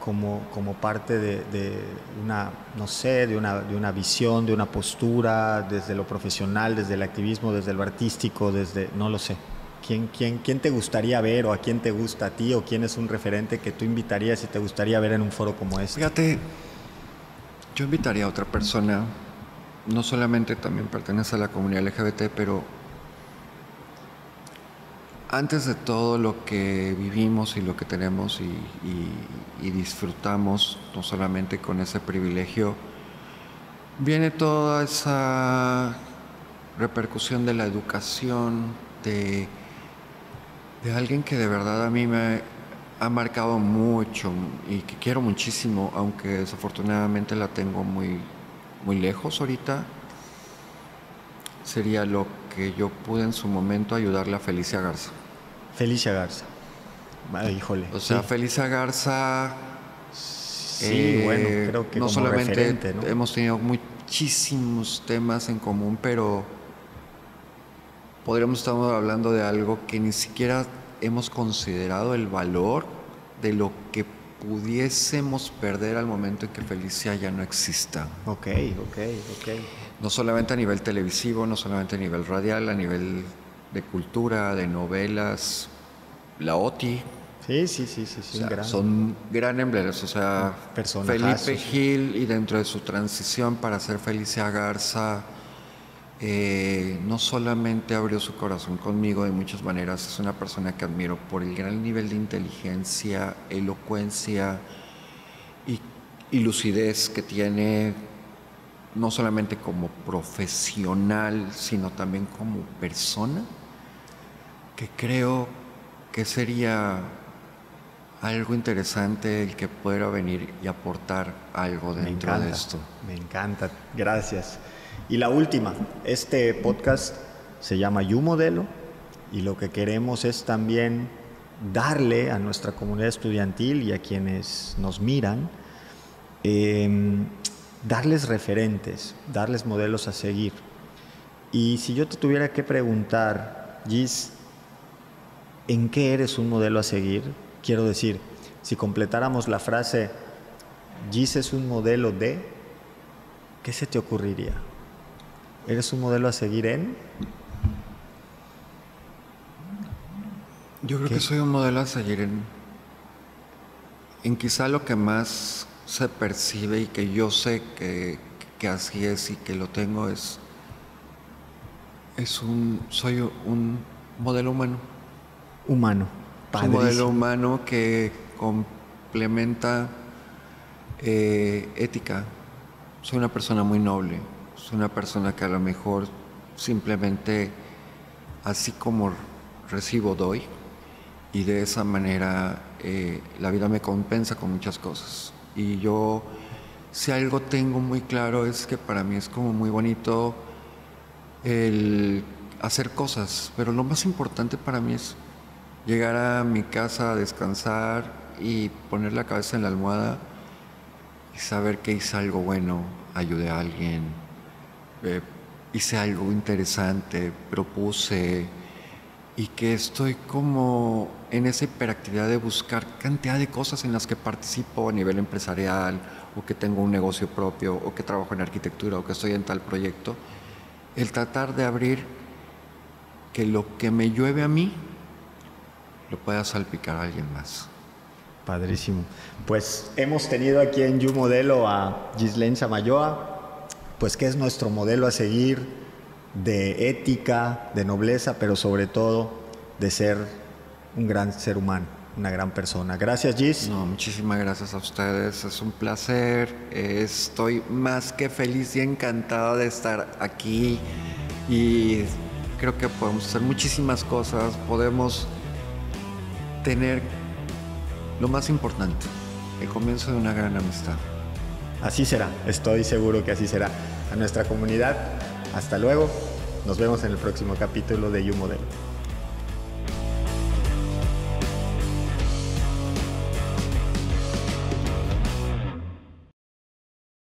como parte de una, no sé, de una visión, de una postura, desde lo profesional, desde el activismo, desde lo artístico, desde, no lo sé. ¿Quién te gustaría ver, o a quién te gusta a ti, o quién es un referente que tú invitarías y te gustaría ver en un foro como este? Fíjate, yo invitaría a otra persona, no solamente también pertenece a la comunidad LGBT, pero antes de todo lo que vivimos y lo que tenemos y disfrutamos, no solamente con ese privilegio, viene toda esa repercusión de la educación, de alguien que de verdad a mí me ha marcado mucho y que quiero muchísimo, aunque desafortunadamente la tengo muy, muy lejos ahorita. Sería lo que yo pude en su momento ayudarle a Felicia Garza. Felicia Garza. Híjole. O sea, sí. Felicia Garza... Sí, bueno, creo que no como solamente referente, ¿no? hemos tenido muchísimos temas en común, pero podríamos estar hablando de algo que ni siquiera hemos considerado el valor de lo que pudiésemos perder al momento en que Felicia ya no exista. Ok. No solamente a nivel televisivo, no solamente a nivel radial, a nivel de cultura, de novelas, la OTI. Sí, O sea, son gran emblemas. O sea, Felipe Gil, y dentro de su transición para ser Felicia Garza, no solamente abrió su corazón conmigo de muchas maneras, es una persona que admiro por el gran nivel de inteligencia, elocuencia y lucidez que tiene, no solamente como profesional, sino también como persona, que creo que sería algo interesante el que pudiera venir y aportar algo dentro de esto. Me encanta, gracias. Y la última, este podcast se llama You Modelo, y lo que queremos es también darle a nuestra comunidad estudiantil y a quienes nos miran, darles referentes, darles modelos a seguir. Y si yo te tuviera que preguntar, Gis, ¿en qué eres un modelo a seguir? Quiero decir, si completáramos la frase, Gis es un modelo de, ¿qué se te ocurriría? ¿Eres un modelo a seguir en? Yo creo que soy un modelo a seguir en quizá lo que más se percibe y que yo sé que así es y que lo tengo soy un modelo humano. Humano. Un modelo humano que complementa ética. Soy una persona muy noble. Soy una persona que a lo mejor simplemente, así como recibo, doy. y de esa manera la vida me compensa con muchas cosas. Y yo, si algo tengo muy claro, es que para mí es como muy bonito el hacer cosas, pero lo más importante para mí es llegar a mi casa a descansar y poner la cabeza en la almohada y saber que hice algo bueno, ayudé a alguien, hice algo interesante, propuse, y que estoy como en esa hiperactividad de buscar cantidad de cosas en las que participo a nivel empresarial, o que tengo un negocio propio, o que trabajo en arquitectura, o que estoy en tal proyecto. El tratar de abrir que lo que me llueve a mí lo pueda salpicar a alguien más. Padrísimo. Pues hemos tenido aquí en You Modelo a Ghislaine Samayoa, pues que es nuestro modelo a seguir de ética, de nobleza, pero sobre todo de ser un gran ser humano, una gran persona. Gracias, Gis. No, muchísimas gracias a ustedes, es un placer, estoy más que feliz y encantado de estar aquí y creo que podemos hacer muchísimas cosas, podemos tener lo más importante, el comienzo de una gran amistad. Así será, estoy seguro que así será. A nuestra comunidad, hasta luego, nos vemos en el próximo capítulo de You Modelo.